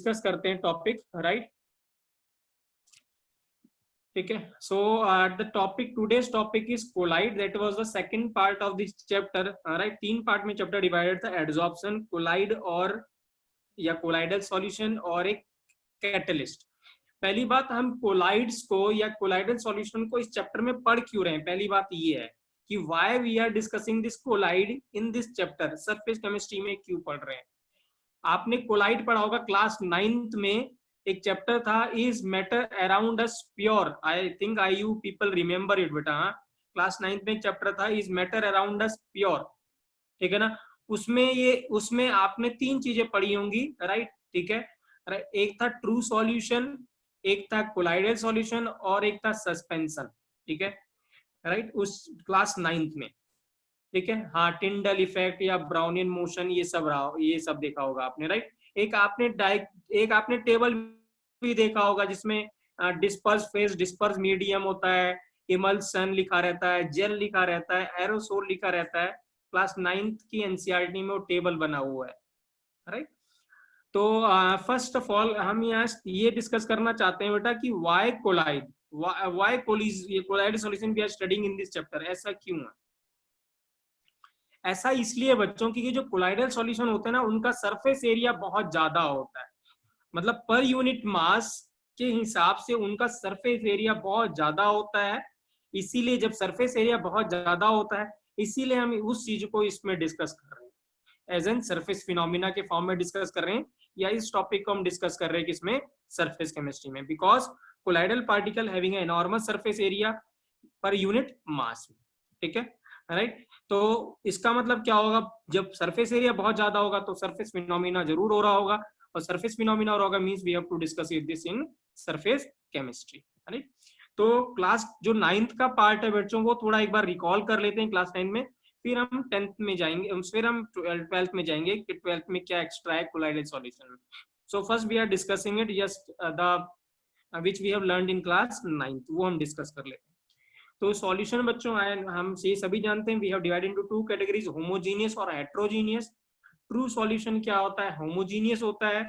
Discuss करते हैं topic, right? ठीक है, so the topic, today's topic is colloid, that was the second part of this chapter, right? 3 part में chapter divided था, adsorption, colloid और या कोलाइडल सॉल्यूशन और एक कैटलिस्ट। पहली बात, हम कोलाइड्स को या कोलाइडल सॉल्यूशन को इस चैप्टर में पढ़ क्यों रहे हैं? पहली बात ये है कि why we are discussing this colloid in this chapter, surface chemistry में क्यों पढ़ रहे हैं? आपने कोलाइड पढ़ा होगा क्लास 9th में, एक चैप्टर था is matter around us pure, I think I you people remember it बेटा। क्लास 9th में एक चैप्टर था is matter around us pure, ठीक है ना? उसमें आपने 3 चीजें पढ़ी होंगी, राइट? ठीक है, एक था ट्रू सॉल्यूशन, एक था कोलाइडल सॉल्यूशन और एक था सस्पेंशन, ठीक है, राइट? उस क्लास 9th में, ठीक है। हाँ, टिंडल इफेक्ट या ब्राउनियन मोशन, ये सब देखा होगा आपने, राइट? एक आपने टेबल भी देखा होगा जिसमें डिस्पर्स फेज, डिस्पर्स मीडियम होता है, इमल्सन लिखा रहता है, जेल लिखा रहता है, एरोसोल लिखा रहता है। क्लास 9th की एनसीईआरटी में वो टेबल बना हुआ है, राइट? तो फर्स्ट ऑफ ऑल हम यहाँ ये डिस्कस करना चाहते हैं बेटा कि why colloid, why colloid solution we are studying in this chapter, ऐसा क्यों है? ऐसा इसलिए बच्चों की जो कोलाइडल सॉल्यूशन होते हैं ना, उनका सरफेस एरिया बहुत ज्यादा होता है, मतलब पर यूनिट मास के हिसाब से उनका सरफेस एरिया बहुत ज्यादा होता है। इसीलिए जब सरफेस एरिया बहुत ज्यादा होता है, इसीलिए हम उस चीज को इसमें डिस्कस कर रहे हैं, एज एन सरफेस फिनोमिना के फॉर्म में डिस्कस कर रहे हैं, या इस टॉपिक को हम डिस्कस कर रहे हैं किसमें? सरफेस केमिस्ट्री में, because colloidal particle having enormous surface area per unit मास, ठीक है, राइट? तो इसका मतलब क्या होगा? जब सरफेस एरिया बहुत ज्यादा होगा तो सरफेस फिनोमिना जरूर हो रहा होगा, और सरफेस फिनोमिना हो रहा होगा means we have to discuss this in surface chemistry, right? तो क्लास जो 9th का पार्ट है बच्चों, वो थोड़ा एक बार रिकॉल कर लेते हैं क्लास 9 में, फिर हम 10th में जाएंगे, फिर हम 12th में जाएंगे कि 12th में क्या एक्स्ट्रा है कोलाइडल सॉल्यूशन में। So first we are discussing it just the which we have learned in class 9th, वो हम डिस्कस कर लेते हैं। तो सॉल्यूशन बच्चों हम ये सभी जानते हैं, we have divided into 2 categories, homogeneous और हेट्रोजीनियस। ट्रू सॉल्यूशन क्या होता है? होमोजीनियस होता है।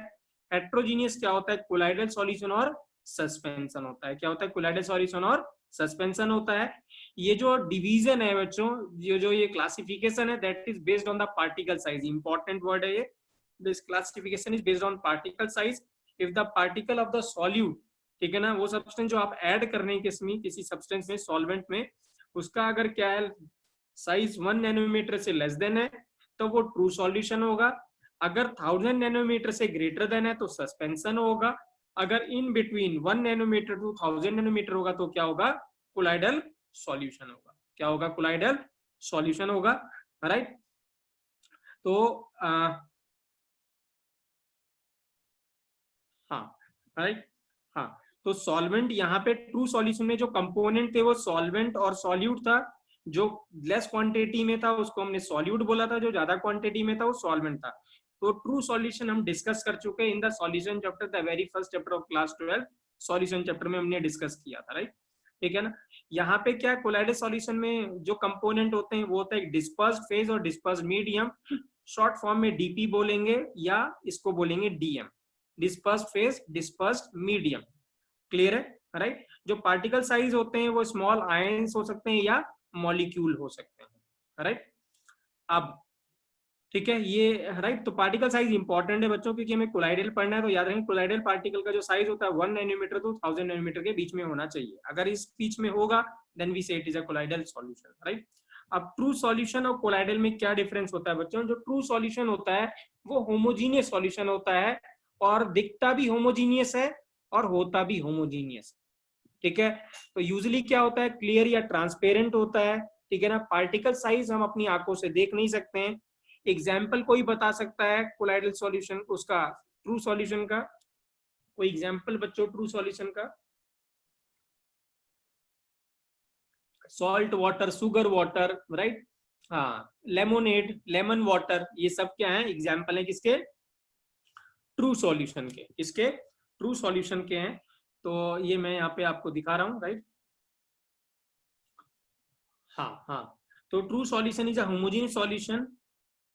हेट्रोजीनियस क्या होता है? कोलाइडल सॉल्यूशन और सस्पेंशन होता है। क्या होता है? कोलाइडल सॉल्यूशन और सस्पेंशन होता है। ये जो डिवीजन है बच्चों, ये क्लासिफिकेशन है, that is based on the particle size. Important word है ये, this classification is based on particle size. If the particle of the solute, ठीक है ना, वो सब्सटेंस जो आप ऐड कर रहे हैं किसी सब्सटेंस में, सॉल्वेंट में, उसका अगर क्या है साइज 1 नैनोमीटर से लेस देन है तो वो ट्रू सॉल्यूशन होगा। अगर 1000 नैनोमीटर से ग्रेटर देन है तो सस्पेंशन होगा। अगर in between 1 nanometre to 1000 nanometre होगा तो क्या होगा? कोलाइडल सॉल्यूशन होगा। क्या होगा? कोलाइडल सॉल्यूशन होगा, राइट? तो हाँ, राइट, हाँ। तो सॉल्वेंट, यहाँ पे ट्रू सॉल्यूशन में जो कंपोनेंट थे वो सॉल्वेंट और सॉल्यूट था। जो लेस क्वांटिटी में था उसको हमने सॉल्यूट बोला था, जो ज्यादा क्वांटिटी में था वो सॉल्वेंट था। तो ट्रू सॉल्यूशन हम डिस्कस कर चुके हैं in the solution chapter, the very first chapter of class 12 solution chapter में हमने डिस्कस किया था, राइट? ठीक है ना। यहाँ पे क्या, कोलाइडल सॉल्यूशन में जो कंपोनेंट होते हैं वो होता है डिस्पर्स्ड फेज और डिस्पर्स्ड मीडियम। शॉर्ट फॉर्म में डीपी बोलेंगे या इसको बोलेंगे DM, dispersed phase, dispersed medium. Clear है, राइट? जो पार्टिकल साइज होते हैं वो स्मॉल आयंस हो सकते हैं या मॉलिक्यूल हो सकते हैं, राइट? अब ठीक है, ये राइट। तो पार्टिकल साइज इंपॉर्टेंट है बच्चों, क्योंकि हमें कोलाइडल पढ़ना है, तो याद रखें कोलाइडल पार्टिकल का जो साइज होता है 1 नैनोमीटर टू 1000 नैनोमीटर के बीच में होना चाहिए। अगर इस बीच में होगा देन वी से it is a colloidal solution, right? अब ट्रू सॉल्यूशन और कोलाइडल में क्या डिफरेंस होता है बच्चों? जो ट्रू सॉल्यूशन होता है वो होमोजीनियस सॉल्यूशन होता है, और दिखता भी होमोजीनियस है और होता भी होमोजीनियस, ठीक है? तो यूजुअली क्या होता है, क्लियर या ट्रांसपेरेंट होता है, ठीक है ना। पार्टिकल साइज हम अपनी आंखों से देख नहीं सकते हैं। एग्जाम्पल कोई बता सकता है कोलाइडल सॉल्यूशन उसका, ट्रू सॉल्यूशन का? कोई एग्जाम्पल बच्चों ट्रू सॉल्यूशन का? Salt water, sugar water, right? हाँ, लेमोनेड, लेमन वाटर, ये सब क्या है? एग्जाम्पल है किसके? ट्रू सॉल्यूशन के। किसके? ट्रू सॉल्यूशन के हैं। तो ये मैं यहाँ पे आपको दिखा रहा हूँ, राइट? हाँ हाँ। तो true solution is a homogeneous solution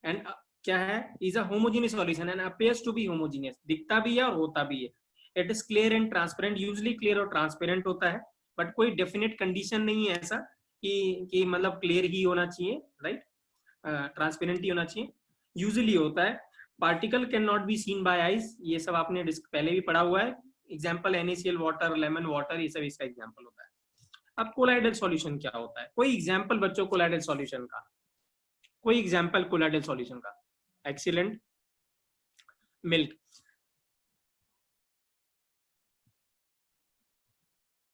and क्या है, is a homogeneous solution and appears to be homogeneous, दिखता भी है और होता भी है। It is clear and transparent, usually clear और ट्रांसपेरेंट होता है, बट कोई डेफिनेट कंडीशन नहीं है ऐसा कि मतलब क्लियर ही होना चाहिए, राइट, ट्रांसपेरेंट ही होना चाहिए, यूजली होता है। Particle can not be seen by eyes, ये सब आपने पहले भी पढ़ा हुआ है, example NaCl water, lemon water, ये सब इसका एग्जाम्पल होता है। अब कोलाइडल सॉल्यूशन क्या होता है, कोई एग्जाम्पल बच्चों कोलाइडल सॉल्यूशन का, कोई एग्जाम्पल कोलाइडल सॉल्यूशन का? Excellent, milk,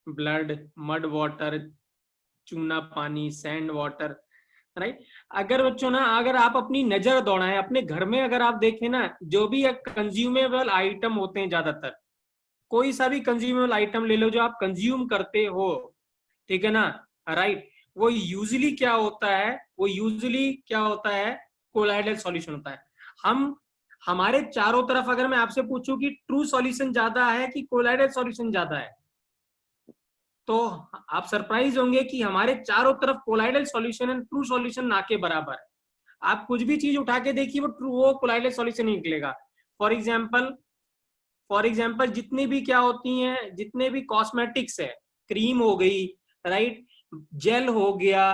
blood, mud water, चूना पानी, सैंड वाटर, राइट। अगर बच्चों ना, अगर आप अपनी नजर दौड़ाएं अपने घर में, अगर आप देखें ना, जो भी कंज्यूमेबल आइटम होते हैं, ज्यादातर कोई सा भी कंज्यूमेबल आइटम ले लो जो आप कंज्यूम करते हो, ठीक है ना, राइट, वो यूजुअली क्या होता है, वो यूजुअली क्या होता है, कोलाइडल सॉल्यूशन होता है। हम हमारे चारों तरफ अगर मैं आपसे पूछूं कि ट्रू सॉल्यूशन ज्यादा है कि कोलाइडल सॉल्यूशन ज्यादा है, तो आप सरप्राइज होंगे कि हमारे चारों तरफ colloidal solution and true solution ना के बराबर है। आप कुछ भी चीज उठा के देखिए, वो ट्रू, वो कोलाइडल सॉल्यूशन ही निकलेगा। फॉर एग्जाम्पल, जितनी भी क्या होती हैं, जितने भी कॉस्मेटिक्स है, क्रीम हो गई, राइट, जेल हो गया,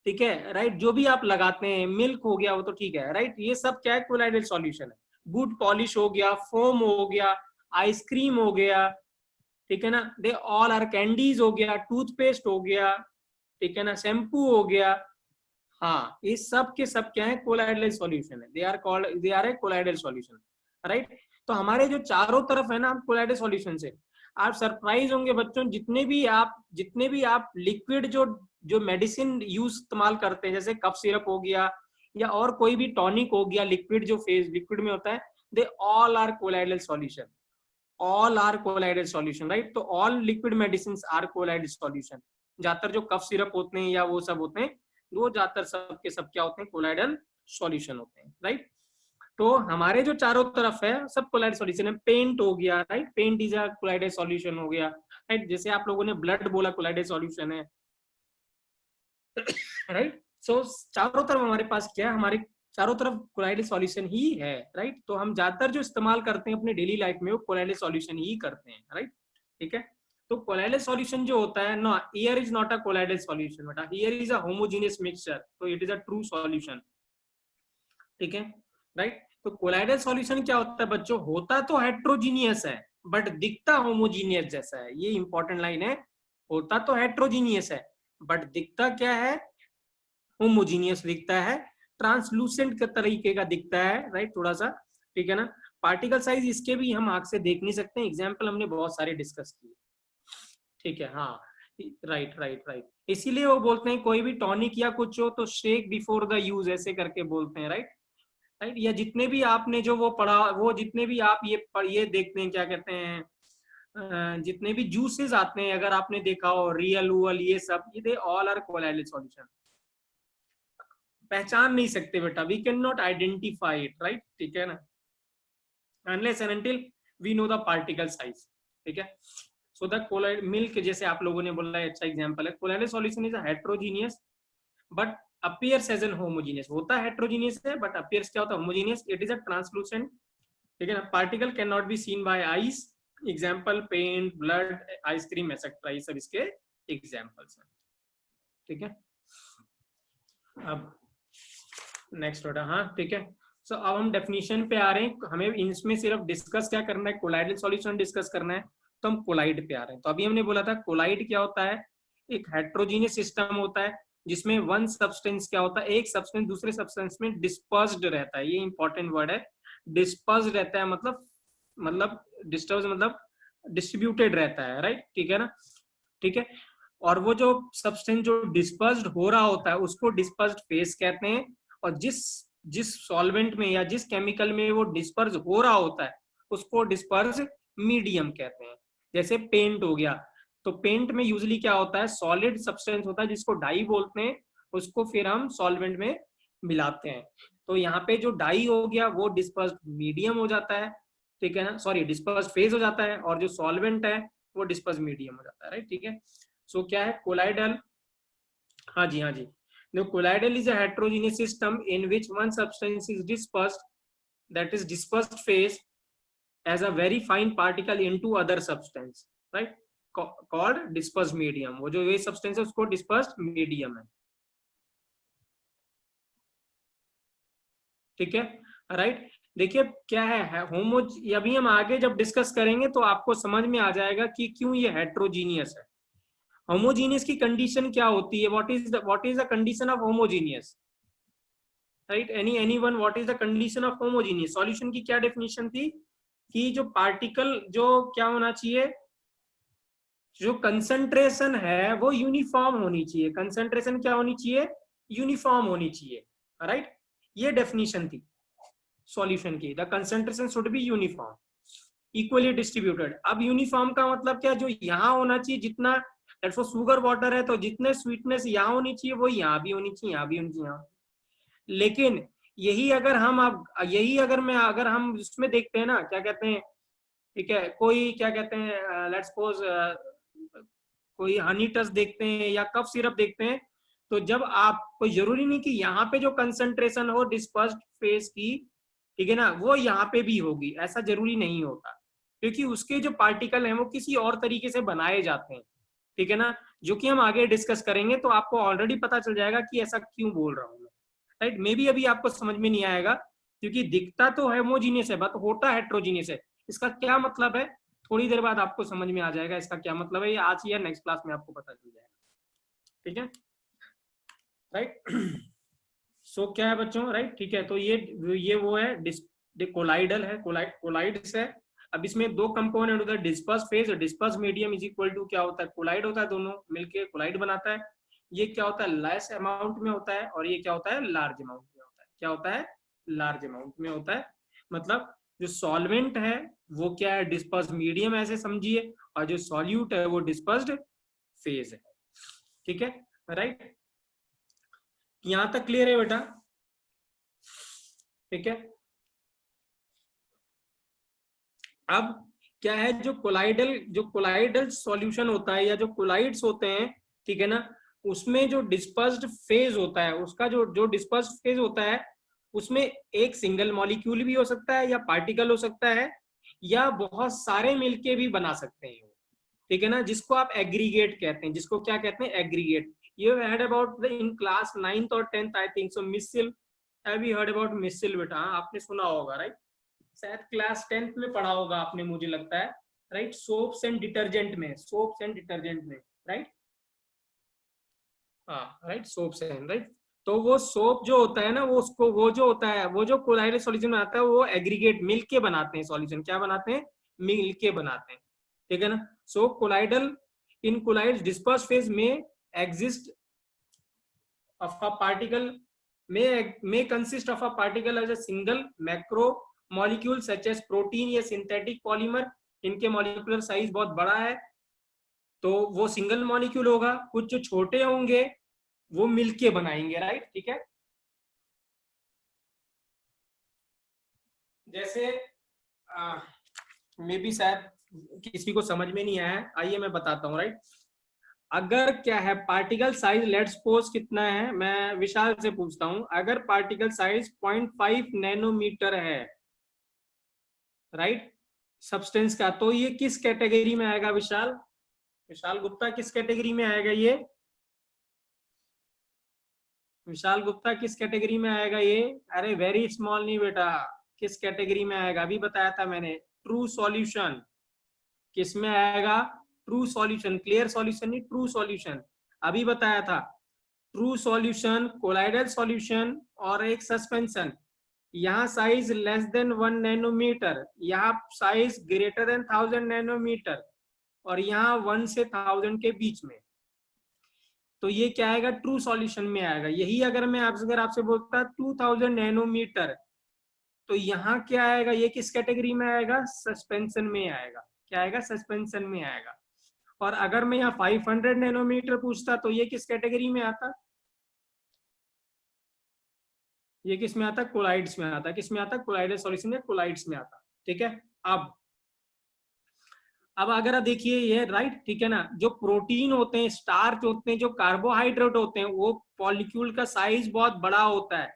ठीक है, राइट, जो भी आप लगाते हैं, मिल्क हो गया, वो तो ठीक है, राइट, ये सब क्या है, कोलाइडल सॉल्यूशन है। गुड पॉलिश हो गया, फोम हो गया, आइसक्रीम हो गया, ठीक है ना, दे ऑल आर, कैंडीज हो गया, टूथपेस्ट हो गया, ठीक है ना, शैम्पू हो गया, हाँ, ये सब के सब क्या है, कोलाइडल सॉल्यूशन है, they are a colloidal solution, right. तो हमारे जो चारों तरफ है ना कोलाइडल सॉल्यूशन से, आप सरप्राइज होंगे बच्चों, जितने भी आप लिक्विड जो जो मेडिसिन यूज इस्तेमाल करते हैं, जैसे कफ सिरप हो गया या और कोई भी टॉनिक हो गया, लिक्विड जो फेज लिक्विड में होता है, they all are colloidal solution, all are colloidal solution, right. तो all liquid medicine are colloidal solution. ज्यादातर जो कफ सिरप होते हैं या वो सब होते हैं, वो ज्यादातर सब के सब क्या होते हैं, कोलाइडल सॉल्यूशन होते हैं, राइट। तो हमारे जो चारों तरफ है सब कोलाइडल सॉल्यूशन है। पेंट हो गया, right, paint is a colloidal solution हो गया, राइट। जैसे आप लोगों ने ब्लड बोला, कोलाइडल सॉल्यूशन है, राइट। सो चारों तरफ हमारे पास क्या है, हमारे चारों तरफ कोलाइडल सॉल्यूशन ही है, राइट। तो हम ज्यादातर जो इस्तेमाल करते हैं अपने डेली लाइफ में, वो कोलाइडल सॉल्यूशन ही करते हैं, राइट, ठीक है। तो कोलाइडल सॉल्यूशन जो होता है ना, here is not a colloidal solution बेटा, here is a homogeneous mixture, तो it is a true solution, ठीक है, राइट। तो कोलाइडल सॉल्यूशन क्या होता है बच्चों, होता तो हेट्रोजीनियस है बट दिखता होमोजीनियस जैसा है, ये इंपॉर्टेंट लाइन है। होता तो हेट्रोजीनियस है बट दिखता क्या है, होमोजीनियस दिखता है, ट्रांसलूसेंट के तरीके का दिखता है, राइट, थोड़ा सा, ठीक है ना। पार्टिकल साइज इसके भी हम आंख से देख नहीं सकते, एग्जाम्पल हमने बहुत सारे डिस्कस किए, ठीक है, हाँ, राइट राइट राइट। इसीलिए वो बोलते हैं कोई भी टॉनिक या कुछ हो तो शेक बिफोर द यूज, ऐसे करके बोलते हैं, राइट, राइट। या जितने भी आपने जो वो पढ़ा, वो जितने भी आप ये देखते हैं, क्या कहते हैं, जितने भी जूसेस आते हैं, अगर आपने देखा हो, रियल वुअल, ये सब, ये they all are colloidal solution. पहचान नहीं सकते बेटा, we can not identify it, right, ठीक है ना, unless and until we know the particle size, ठीक है। सो द कोलाइड मिल्क, जैसे आप लोगों ने बोला है, अच्छा एग्जांपल है। Colloidal solution is a heterogeneous but appears as an homogeneous, होता है हेट्रोजीनियस है बट अपीयर्स क्या होता है, homogeneous. It is a translucent, ठीक है ना, particle can not be seen by eyes, example paint, blood, ice cream, etcetera, ये सब इसके एग्जांपल्स हैं, ठीक है। अब नेक्स्ट बेटा, हाँ, ठीक है। सो अब हम डेफिनेशन पे आ रहे हैं, हमें इसमें सिर्फ डिस्कस क्या करना है, कोलाइडल सॉल्यूशन डिस्कस करना है, तो हम कोलाइड पे आ रहे हैं। तो अभी हमने बोला था कोलाइड क्या होता है, एक हेट्रोजीनियस सिस्टम होता है जिसमें वन सब्सटेंस क्या होता है, एक सब्सटेंस दूसरे सब्सटेंस में डिस्पर्स्ड रहता है, ये इंपॉर्टेंट वर्ड है, डिस्पर्स्ड रहता है, मतलब डिस्टर्ब मतलब डिस्ट्रीब्यूटेड रहता है, राइट, ठीक है ना, ठीक है। और वो जो सब्सटेंस जो डिस्पर्स्ड हो रहा होता है उसको डिस्पर्स्ड फेस कहते हैं, और जिस जिस सॉल्वेंट में या जिस केमिकल में वो डिस्पर्स हो रहा होता है उसको डिस्पर्स मीडियम कहते हैं। जैसे पेंट हो गया, तो पेंट में यूजली क्या होता है, सॉलिड सब्सटेंस होता है जिसको डाई बोलते हैं, उसको फिर हम सॉल्वेंट में मिलाते हैं। तो यहाँ पे जो डाई हो गया वो डिस्पर्स मीडियम हो जाता है, ठीक है ना, सॉरी, डिस्पर्स फेज हो जाता है, और जो सॉल्वेंट है वो डिस्पर्स मीडियम हो जाता है, राइट, ठीक है। सो क्या है कोलाइडल, हाँ जी हाँ जी, The colloidal is a heterogeneous system in which one substance is dispersed, that is dispersed phase, as a very fine particle into other substance, right? Called dispersed medium. वो जो ये substance है उसको dispersed medium है, ठीक है, right. देखिए क्या है होमो, अभी हम आगे जब डिस्कस करेंगे तो आपको समझ में आ जाएगा कि क्यों ये हेट्रोजीनियस है। होमोजीनियस की कंडीशन क्या होती है? What is the condition of homogeneous, right? Anyone, what is the condition of homogeneous? Solution की क्या डेफिनेशन थी कि जो पार्टिकल जो क्या होना चाहिए, जो कंसंट्रेशन है वो यूनिफॉर्म होनी चाहिए। कंसंट्रेशन क्या होनी चाहिए? यूनिफॉर्म होनी चाहिए, राइट? ये डेफिनेशन थी सॉल्यूशन की। The concentration should be uniform, equally distributed. अब यूनिफॉर्म का मतलब क्या? जो यहाँ होना चाहिए जितना, लेट्स सपोज शुगर वाटर है तो जितने स्वीटनेस यहाँ होनी चाहिए वो यहाँ भी होनी चाहिए, यहाँ भी होनी चाहिए, यहाँ। लेकिन यही अगर हम अगर हम उसमें देखते हैं ना, क्या कहते हैं, ठीक है, कोई क्या कहते हैं, लेट्स सपोज कोई हनी टच देखते हैं या कफ सिरप देखते हैं, तो जब आप, कोई जरूरी नहीं कि यहाँ पे जो कंसंट्रेशन हो डिस्पर्स्ड फेज की, ठीक है ना, वो यहाँ पे भी होगी, ऐसा जरूरी नहीं होता, क्योंकि उसके जो पार्टिकल हैं वो किसी और तरीके से बनाए जाते हैं, ठीक है ना, जो कि हम आगे डिस्कस करेंगे, तो आपको ऑलरेडी पता चल जाएगा कि ऐसा क्यों बोल रहा हूँ मैं, राइट? मे बी अभी आपको समझ में नहीं आएगा, क्योंकि दिखता तो होमोजीनियस है बट होता हेट्रोजीनियस है। इसका क्या मतलब है थोड़ी देर बाद आपको समझ में आ जाएगा, इसका क्या मतलब है, ये आज या नेक्स्ट क्लास में आपको पता चल जाएगा, ठीक है, राइट? सो क्या है बच्चों, राइट, ठीक है, तो ये वो है कोलाइडल है, कोलाइड्स है। अब इसमें दो कंपोनेंट होता है, डिस्पर्स फेज और disperse medium is equal to क्या होता है, कोलाइड होता है, दोनों मिलके कोलाइड बनाता है। ये क्या होता है, लेस अमाउंट में होता है, और ये क्या होता है, लार्ज अमाउंट में होता है। क्या होता है? लार्ज अमाउंट में होता है। मतलब जो सॉल्वेंट है वो क्या है, डिस्पर्स मीडियम ऐसे समझिए, और जो सॉल्यूट है वो डिस्पर्स्ड फेज है, ठीक है, राइट? यहां तक क्लियर है बेटा? ठीक है। अब क्या है, जो कोलाइडल सॉल्यूशन होता है या जो कोलाइड्स होते हैं, ठीक है ना, उसमें जो डिस्पर्स्ड फेज होता है, उसका जो डिस्पर्स्ड फेज होता है, उसमें एक सिंगल मॉलिक्यूल भी हो सकता है या पार्टिकल हो सकता है, या बहुत सारे मिलके भी बना सकते हैं, ठीक है ना, जिसको आप एग्रीगेट कहते हैं। जिसको क्या कहते हैं? Aggregate. You have heard about in class 9th और 10th I think so, missile. Have you heard about missile बेटा? आपने सुना होगा, राइट? शायद क्लास 10th में पढ़ा होगा आपने, मुझे लगता है, राइट? सोप्स एंड डिटर्जेंट में, राइट? हाँ, राइट, सोप्स एंड, राइट। तो वो सोप जो होता है ना, वो उसको, वो जो होता है, वो जो कोलाइडल सॉल्यूशन में आता है, वो एग्रीगेट मिलके बनाते हैं सॉल्यूशन। क्या बनाते हैं? मिलके बनाते हैं, ठीक है ना। सो कोलाइडल, इन कोलाइड्स डिस्पर्स फेज में exist of a particle may consist of a particle as a single macromolecule such as protein या synthetic polymer। इनके मॉलिक्यूलर साइज बहुत बड़ा है तो वो सिंगल मॉलिक्यूल होगा। कुछ जो छोटे होंगे वो मिलके बनाएंगे, राइट? ठीक है, जैसे मे बी शायद किसी को समझ में नहीं आया, आइए मैं बताता हूँ, राइट? अगर क्या है, पार्टिकल साइज लेट्स सपोज कितना है, मैं विशाल से पूछता हूं, अगर पार्टिकल साइज 0.5 नैनोमीटर है, राइट, सब्सटेंस का, तो ये किस कैटेगरी में आएगा विशाल? विशाल गुप्ता, किस कैटेगरी में आएगा ये? विशाल गुप्ता, किस कैटेगरी में आएगा ये? अरे वेरी स्मॉल नहीं बेटा, किस कैटेगरी में आएगा? अभी बताया था मैंने, ट्रू सॉल्यूशन। किस में आएगा? ट्रू सॉल्यूशन, क्लियर सॉल्यूशन नहीं, ट्रू सॉल्यूशन। अभी बताया था, ट्रू सॉल्यूशन, कोलाइडल सॉल्यूशन और एक सस्पेंशन। यहाँ साइज लेस देन 1 नैनोमीटर, यहाँ साइज ग्रेटर देन 1000 नैनोमीटर, और यहाँ 1 से 1000 के बीच में। तो ये क्या आएगा? ट्रू सॉल्यूशन में आएगा। यही अगर मैं आपसे बोलता 2000 नैनोमीटर, तो यहाँ क्या आएगा? ये किस कैटेगरी में आएगा? सस्पेंशन में आएगा। क्या आएगा? सस्पेंशन में आएगा। और अगर मैं यहाँ 500 नैनोमीटर पूछता तो ये किस कैटेगरी में आता? ये किस में आता? कोलाइड्स में आता। किस में आता? कोलाइडल सॉल्यूशन में, कोलाइड्स में आता, ठीक है। अब अब अगर देखिए ये राइट, ठीक है ना, जो प्रोटीन होते हैं, स्टार्च होते हैं, जो कार्बोहाइड्रेट होते हैं, वो मॉलिक्यूल का साइज बहुत बड़ा होता है।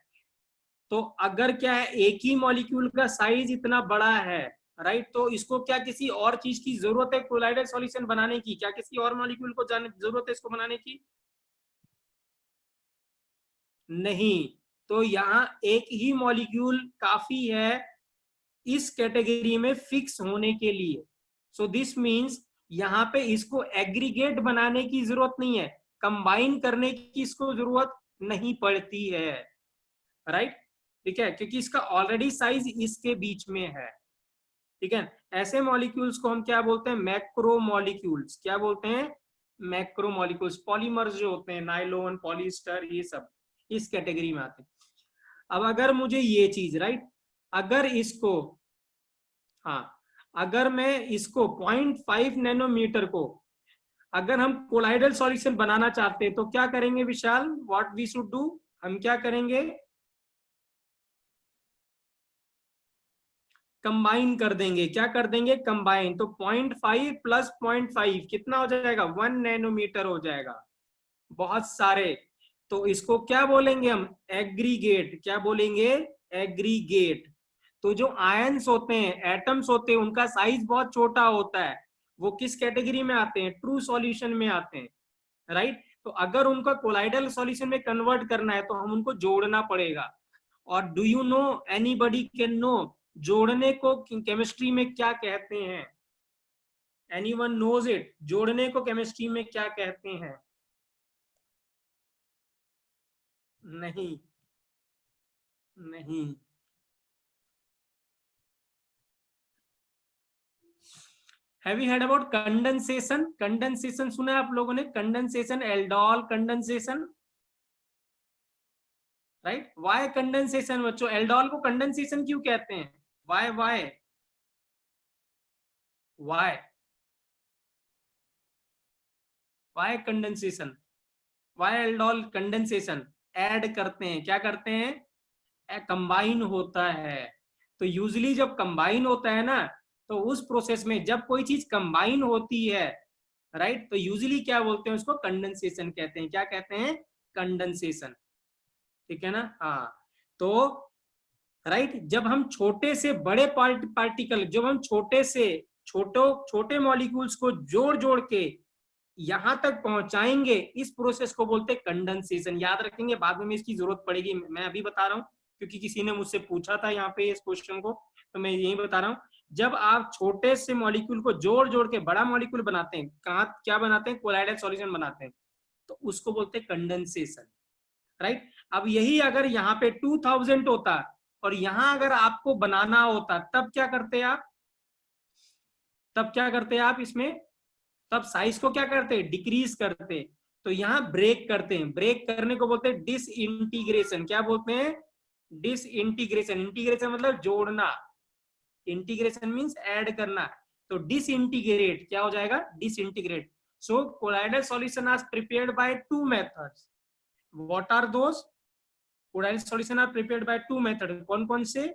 तो अगर क्या है, एक ही मॉलिक्यूल का साइज इतना बड़ा है, राइट, तो इसको क्या किसी और चीज की जरूरत है कोलाइडल सॉल्यूशन बनाने की? क्या किसी और मॉलिक्यूल को जरूरत है इसको बनाने की? नहीं। तो यहाँ एक ही मॉलिक्यूल काफी है इस कैटेगरी में फिक्स होने के लिए। सो दिस मीन्स यहाँ पे इसको एग्रीगेट बनाने की जरूरत नहीं है, कंबाइन करने की इसको जरूरत नहीं पड़ती है, राइट, ठीक है, क्योंकि इसका ऑलरेडी साइज इसके बीच में है, ठीक है। ऐसे मॉलिक्यूल्स को हम क्या बोलते हैं? Macro molecules. क्या बोलते हैं? Macro molecules. पॉलीमर्स जो होते हैं, नाइलॉन, पॉलिएस्टर, ये सब इस कैटेगरी में आते हैं। अब अगर मुझे ये चीज, राइट, अगर इसको, हाँ, अगर मैं इसको 0.5 नैनोमीटर को अगर हम कोलाइडल सॉल्यूशन बनाना चाहते हैं तो क्या करेंगे Vishal? What we should do? हम क्या करेंगे? कंबाइन कर देंगे। क्या कर देंगे? कंबाइन। तो 0.5 प्लस 0.5 कितना हो जाएगा? 1 नैनोमीटर हो जाएगा। बहुत सारे। तो इसको क्या बोलेंगे हम? एग्रीगेट। क्या बोलेंगे? एग्रीगेट। तो जो आयंस होते हैं, एटम्स होते हैं, उनका साइज बहुत छोटा होता है, वो किस कैटेगरी में आते हैं? ट्रू सॉल्यूशन में आते हैं, राइट। तो अगर उनका कोलाइडल सॉल्यूशन में कन्वर्ट करना है तो हम उनको जोड़ना पड़ेगा। और do you know, anybody can know, जोड़ने को केमिस्ट्री में क्या कहते हैं? Anyone knows it? जोड़ने को केमिस्ट्री में क्या कहते हैं? नहीं, नहीं। Have you heard about condensation? Condensation सुना है आप लोगों ने? Condensation, aldol condensation, right. Why condensation बच्चों? एल्डोल को कंडेंसेशन क्यों कहते हैं? Why why why why condensation? Why aldol condensation? Add करते हैं। क्या करते हैं? कंबाइन होता है। तो यूजली जब कंबाइन होता है ना, तो उस प्रोसेस में जब कोई चीज कंबाइन होती है, राइट, तो यूजली क्या बोलते हैं? उसको कंडेंसेशन कहते हैं। क्या कहते हैं? कंडेंसेशन, ठीक है ना। हाँ। तो राइट, जब हम छोटे से बड़े पार्टिकल, जब हम छोटे से छोटे मॉलिक्यूल्स को जोड़ जोड़ के यहां तक पहुंचाएंगे, इस प्रोसेस को बोलते हैं कंडेंसेशन। याद रखेंगे, बाद में इसकी जरूरत पड़ेगी, मैं अभी बता रहा हूँ क्योंकि किसी ने मुझसे पूछा था यहाँ पे इस क्वेश्चन को, तो मैं यही बता रहा हूँ। जब आप छोटे से मॉलिक्यूल को जोड़ जोड़ के बड़ा मॉलिक्यूल बनाते हैं, कहाँ क्या बनाते हैं? कोलाइडल सॉल्यूशन बनाते हैं, तो उसको बोलते हैं कंडेंसेशन, राइट। अब यही अगर यहाँ पे 2000 होता और यहाँ अगर आपको बनाना होता, तब क्या करते आप? तब क्या करते आप इसमें? तब साइज को क्या करते? डिक्रीज करते। तो यहाँ ब्रेक करते हैं। ब्रेक करने को बोलते हैं डिसइंटीग्रेशन। क्या बोलते हैं? डिसइंटीग्रेशन। इंटीग्रेशन मतलब जोड़ना, इंटीग्रेशन मींस ऐड करना। तो डिसइंटीग्रेट क्या हो जाएगा? Disintegrate. So colloidal solution are prepared by two methods. What are those? Colloidal solution are prepared by two method. कौन कौन से?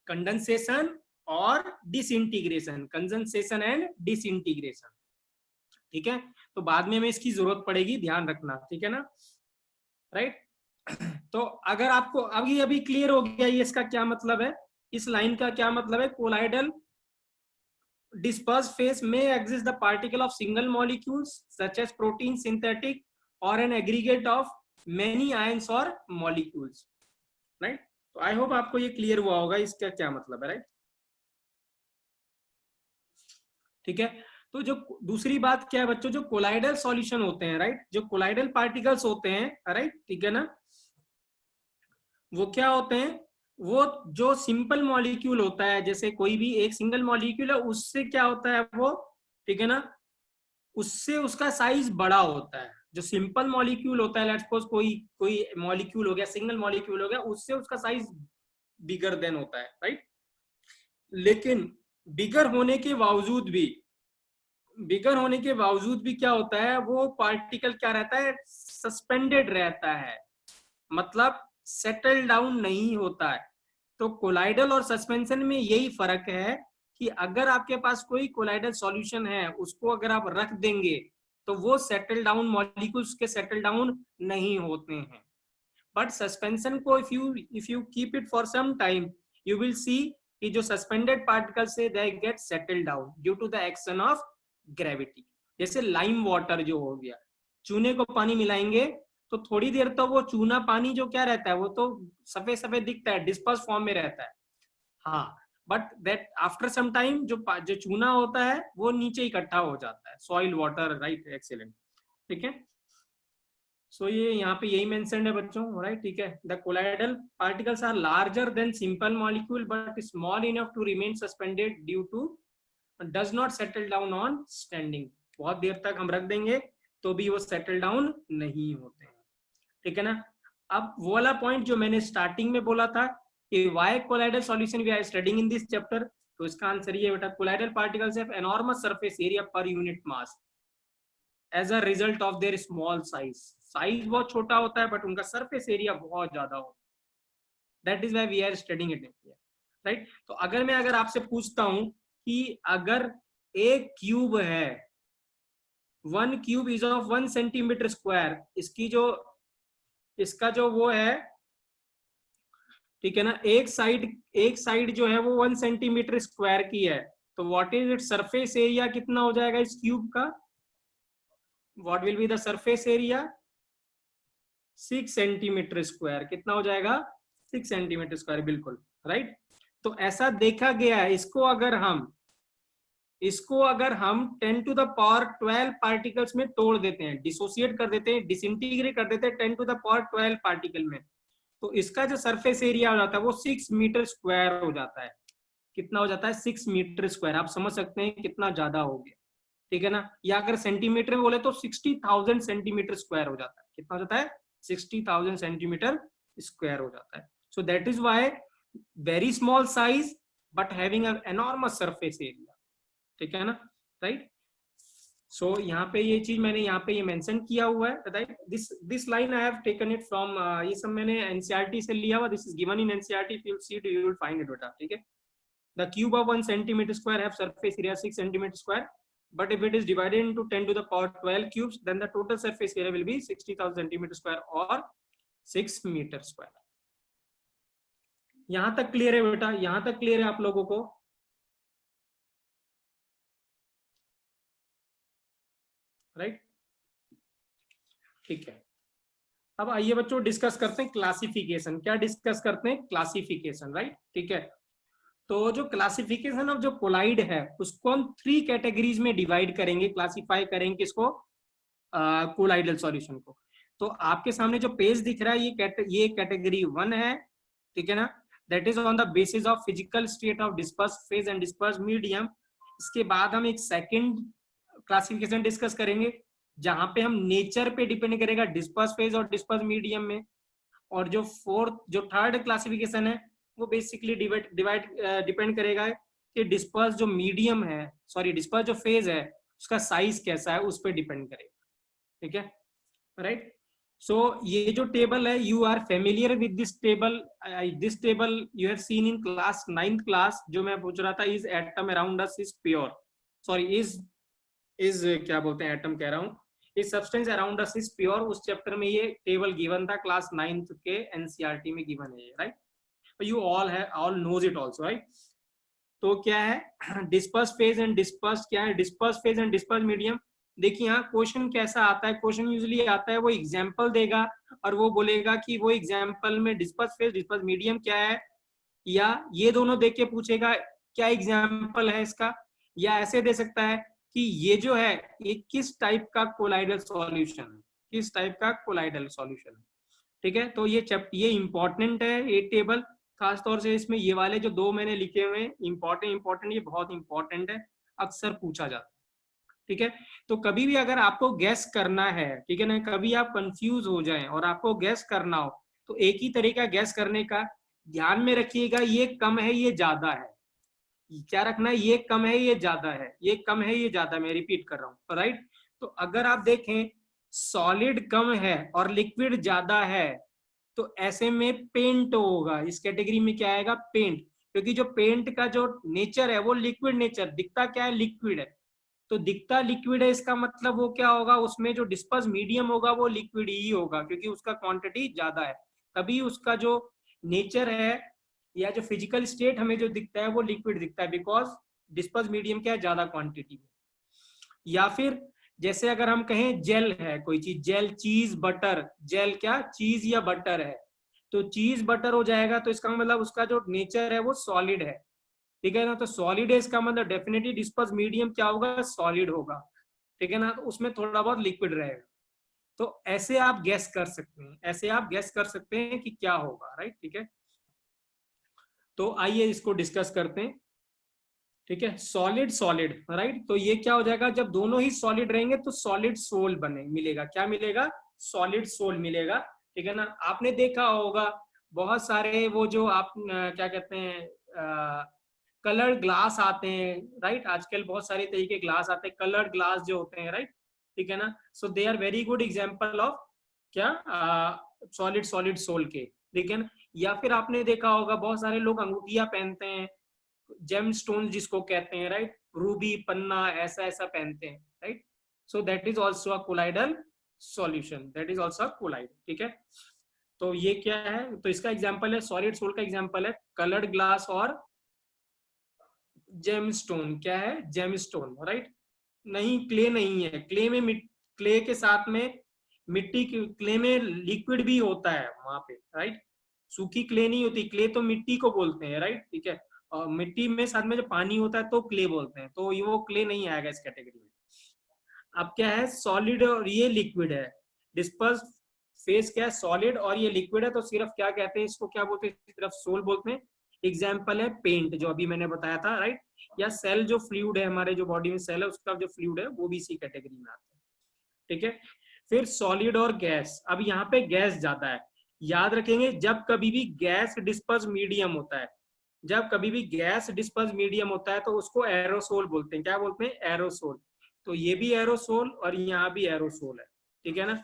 कंडेंसेशन और डिसइंटीग्रेशन। कंडेंसेशन एंड डिसइंटीग्रेशन, ठीक है। तो बाद में हमें इसकी जरूरत पड़ेगी, ध्यान रखना, ठीक है ना, राइट। तो अगर आपको अभी अभी क्लियर हो गया ये इसका क्या मतलब है, इस लाइन का क्या मतलब है? Colloidal dispersed phase may exist the particle of single molecules such as protein, synthetic or an aggregate of many ions or molecules, right? तो आई होप आपको ये क्लियर हुआ होगा इसका क्या मतलब है, राइट, ठीक है। तो जो दूसरी बात क्या है बच्चों, जो कोलाइडल सॉल्यूशन होते हैं, राइट, जो कोलाइडल पार्टिकल्स होते हैं, राइट, ठीक है ना, वो क्या होते हैं? वो जो सिंपल मॉलिक्यूल होता है, जैसे कोई भी एक सिंगल मॉलिक्यूल है, उससे क्या होता है वो, ठीक है ना, उससे उसका साइज बड़ा होता है। जो सिंपल मॉलिक्यूल होता है, लेट्स सपोज कोई कोई मॉलिक्यूल हो गया, सिंगल मॉलिक्यूल हो गया, उससे उसका साइज बिगर देन होता है, राइट। लेकिन बिगर होने के बावजूद भी, बिगर होने के बावजूद भी क्या होता है? वो पार्टिकल क्या रहता है? सस्पेंडेड रहता है। मतलब सेटल डाउन नहीं होता है। तो कोलाइडल और सस्पेंशन में यही फर्क है कि अगर आपके पास कोई कोलाइडल सॉल्यूशन है, उसको अगर आप रख देंगे तो वो सेटल डाउन, मॉलिक्यूल्स के सेटल डाउन नहीं होते हैं। बट सस्पेंशन को if you keep it for some time, you will see कि जो सस्पेंडेड पार्टिकल्स है they get settle down due to the action of gravity. जैसे लाइम वाटर जो हो गया, चूने को पानी मिलाएंगे तो थोड़ी देर तो वो चूना पानी जो क्या रहता है, वो तो सफेद सफेद दिखता है, डिस्पर्स फॉर्म में रहता है, हाँ, but that after some time जो जो चूना होता है वो नीचे इकट्ठा हो जाता है, सॉइल वाटर, राइट, एक्सीलेंट, ठीक है। सो ये यहाँ पे यही मेंशन्ड है बच्चों, राइट, ठीक है। The colloidal particles are larger than simple molecule but small enough to remain suspended due to does not settle down on standing. बहुत देर तक हम रख देंगे तो भी वो सेटल डाउन नहीं होते हैं, ठीक है ना। अब वो वाला पॉइंट जो मैंने स्टार्टिंग में बोला था कि why colloidal solution we are studying in this chapter, तो इसका आंसर ये बेटा, colloidal particles have enormous surface area per unit mass as a result of their small size. Size बहुत छोटा होता है बट उनका सरफेस एरिया बहुत ज्यादा होता है, that is why we are studying it, right. तो अगर आपसे पूछता हूं कि अगर एक क्यूब है, 1 cube is of 1 centimetre square, इसका जो वो है, ठीक है ना, एक साइड जो है वो 1 सेंटीमीटर स्क्वायर की है, तो what is it surface area कितना हो जाएगा इस क्यूब का, what will be the surface area, 6 centimetre square, कितना हो जाएगा, 6 सेंटीमीटर स्क्वायर, बिल्कुल राइट। तो ऐसा देखा गया है, इसको अगर हम 10 टू द पावर 12 पार्टिकल्स में तोड़ देते हैं, डिसोसिएट कर देते हैं, डिसइंटीग्रेट कर देते हैं 10 टू द पावर 12 पार्टिकल में, तो इसका जो सरफेस एरिया हो जाता है वो 6 मीटर स्क्वायर हो जाता है। कितना हो जाता है, 6 मीटर स्क्वायर। आप समझ सकते हैं कितना ज्यादा हो गया, ठीक है ना। या अगर सेंटीमीटर में बोले तो 60,000 सेंटीमीटर स्क्वायर हो जाता है। कितना हो जाता है, 60,000 सेंटीमीटर स्क्वायर हो जाता है। So that is why very small size but having an enormous surface area, ठीक है ना, राइट। सो यहाँ पे ये चीज मैंने यहाँ पे ये मेंशन किया हुआ है, right. This line I have taken it from, ये सब मैंने एनसीईआरटी से लिया हुआ, this is given in NCERT, if you see it you will find it बेटा, ठीक है। The cube of 1 centimetre square have surface area 6 centimetre square, but if it is divided into 10 to the power 12 cubes, then the total surface area will be 60,000 centimeter square or 6 meter square. यहां तक clear है बेटा, यहां तक clear है आप लोगों को, राइट, ठीक है। अब आइए बच्चों डिस्कस करते हैं क्लासिफिकेशन। क्या डिस्कस करते हैं, क्लासिफिकेशन, राइट, ठीक है। तो जो क्लासिफिकेशन ऑफ जो कोलाइड है उसको हम 3 कैटेगरीज में डिवाइड करेंगे, क्लासिफाई करेंगे किसको, कोलाइडल सॉल्यूशन को। तो आपके सामने जो पेज दिख रहा है ये कैटेगरी 1 है, ठीक है ना, that is on the basis of physical state of disperse phase and disperse medium. इसके बाद हम एक सेकंड क्लासिफिकेशन डिस्कस करेंगे जहां पे हम नेचर पे डिपेंड करेगा डिस्पर्स फेज और डिस्पर्स मीडियम में। और जो थर्ड क्लासिफिकेशन है वो बेसिकली डिपेंड करेगा कि डिस्पर्स जो मीडियम है, सॉरी डिस्पर्स जो फेज है उसका साइज कैसा है, उस पर डिपेंड करेगा, ठीक है, राइट। सो ये जो टेबल है, you are familiar with this table you have seen in class 9th class. जो मैं पूछ रहा था, is atom around us is pure, sorry is क्या बोलते हैं, एटम कह रहा हूँ, is substance around us is pure, उस चैप्टर में ये टेबल गिवन था, क्लास 9th के एनसीईआरटी में गिवन है, right. You all knows it also, right. तो क्या है डिस्पर्स फेज एंड डिस्पर्स, क्या है disperse phase and disperse medium. देखिए यहाँ क्वेश्चन कैसा आता है, क्वेश्चन यूजुअली आता है वो एग्जांपल देगा और वो बोलेगा कि वो एग्जांपल में डिस्पर्स फेज डिस्पर्स मीडियम क्या है, या ये दोनों देख के पूछेगा क्या एग्जांपल है इसका, या ऐसे दे सकता है कि ये जो है ये किस टाइप का कोलाइडल सॉल्यूशन है, किस टाइप का कोलाइडल सॉल्यूशन है, ठीक है। तो ये इंपॉर्टेंट है ये टेबल, खासतौर से इसमें ये वाले जो 2 मैंने लिखे हुए हैं इंपॉर्टेंट, ये बहुत इंपॉर्टेंट है, अक्सर पूछा जाता है, ठीक है। तो कभी भी अगर आपको गैस करना है, ठीक है ना, कभी आप कंफ्यूज हो जाएं और आपको गैस करना हो तो एक ही तरीका गैस करने का, ध्यान में रखिएगा ये कम है ये ज्यादा है, क्या रखना है, ये कम है ये ज्यादा है, ये कम है ये ज्यादा, मैं रिपीट कर रहा हूँ, राइट। तो अगर आप देखें सॉलिड कम है और लिक्विड ज्यादा है तो ऐसे में पेंट होगा, इस कैटेगरी में क्या आएगा, पेंट, क्योंकि जो पेंट का जो नेचर है वो लिक्विड नेचर, दिखता क्या है, लिक्विड है, तो दिखता लिक्विड है, इसका मतलब वो क्या होगा, उसमें जो डिस्पर्स मीडियम होगा वो लिक्विड ही होगा, क्योंकि उसका क्वांटिटी ज्यादा है, तभी उसका जो नेचर है या जो फिजिकल स्टेट हमें जो दिखता है वो लिक्विड दिखता है, बिकॉज डिस्पर्स मीडियम क्या है, ज्यादा क्वांटिटी में। या फिर जैसे अगर हम कहें जेल है कोई चीज, जेल, चीज, बटर, जेल क्या, चीज या बटर है, तो चीज बटर हो जाएगा, तो इसका मतलब उसका जो नेचर है वो सॉलिड है, ठीक है ना, तो सॉलिड है इसका मतलब डेफिनेटली डिस्पर्स मीडियम क्या होगा, सॉलिड होगा, ठीक है ना, तो उसमें थोड़ा बहुत लिक्विड रहेगा। तो ऐसे आप गैस कर सकते हैं, ऐसे आप गैस कर सकते हैं कि क्या होगा, राइट, ठीक है। तो आइए इसको डिस्कस करते हैं, ठीक है। सॉलिड सॉलिड, राइट, तो ये क्या हो जाएगा, जब दोनों ही सॉलिड रहेंगे तो सॉलिड सोल बने मिलेगा, क्या मिलेगा, सॉलिड सोल मिलेगा, ठीक है ना। आपने देखा होगा बहुत सारे वो जो आप क्या कहते हैं कलर्ड ग्लास आते हैं, राइट, आजकल बहुत सारे तरीके ग्लास आते हैं, कलर्ड ग्लास जो होते हैं, राइट, ठीक है ना, so they are very good example of क्या, सॉलिड सॉलिड सोल के, ठीक है ना। या फिर आपने देखा होगा बहुत सारे लोग अंगूठियां पहनते हैं, जेम स्टोन जिसको कहते हैं, राइट, रूबी, पन्ना, ऐसा ऐसा पहनते हैं, right, so that is also a colloidal solution, that is also colloid, ठीक है। तो ये क्या है, तो इसका एग्जांपल है, सॉलिड सोल का एग्जांपल है कलर्ड ग्लास और जेमस्टोन, क्या है, जेमस्टोन, राइट। नहीं, क्ले नहीं है, क्ले में क्ले के साथ में मिट्टी की, क्ले में लिक्विड भी होता है वहां पे, राइट, सूखी क्ले नहीं होती, क्ले तो मिट्टी को बोलते हैं, राइट, ठीक है, और मिट्टी में साथ में जो पानी होता है तो क्ले बोलते हैं, तो ये वो क्ले नहीं आएगा इस कैटेगरी में। अब क्या है, सॉलिड और ये लिक्विड है, डिस्पर्स फेस क्या है, सॉलिड और ये लिक्विड है, तो सिर्फ क्या कहते हैं इसको, क्या बोलते हैं, सिर्फ सोल बोलते हैं। एग्जाम्पल है पेंट जो अभी मैंने बताया था, राइट, या सेल जो फ्लूइड है हमारे जो बॉडी में सेल है उसका जो फ्लूइड है वो भी इसी कैटेगरी में आता है, ठीक है। फिर सॉलिड और गैस, अब यहाँ पे गैस ज्यादा है, याद रखेंगे जब कभी भी गैस डिस्पर्स मीडियम होता है, जब कभी भी गैस डिस्पर्स मीडियम होता है तो उसको एरोसोल बोलते हैं, क्या बोलते हैं, एरोसोल, तो ये भी एरोसोल और यहाँ भी एरोसोल है, ठीक है ना,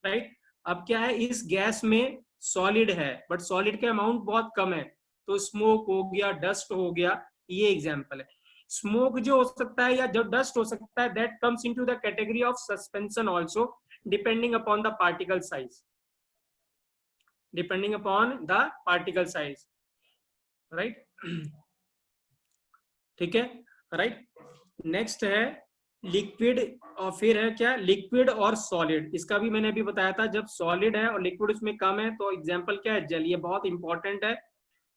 राइट। अब क्या है, इस गैस में सॉलिड है बट सॉलिड का अमाउंट बहुत कम है, तो स्मोक हो गया, डस्ट हो गया, ये एग्जाम्पल है। स्मोक जो हो सकता है या जो डस्ट हो सकता है, that comes into the category of suspension also, depending upon the particle size, depending upon the particle size, right, ठीक है, राइट। नेक्स्ट है लिक्विड, और फिर है क्या, लिक्विड और सॉलिड, इसका भी मैंने अभी बताया था, जब सॉलिड है और लिक्विड उसमें कम है तो एग्जांपल क्या है, जेल, ये बहुत इंपॉर्टेंट है।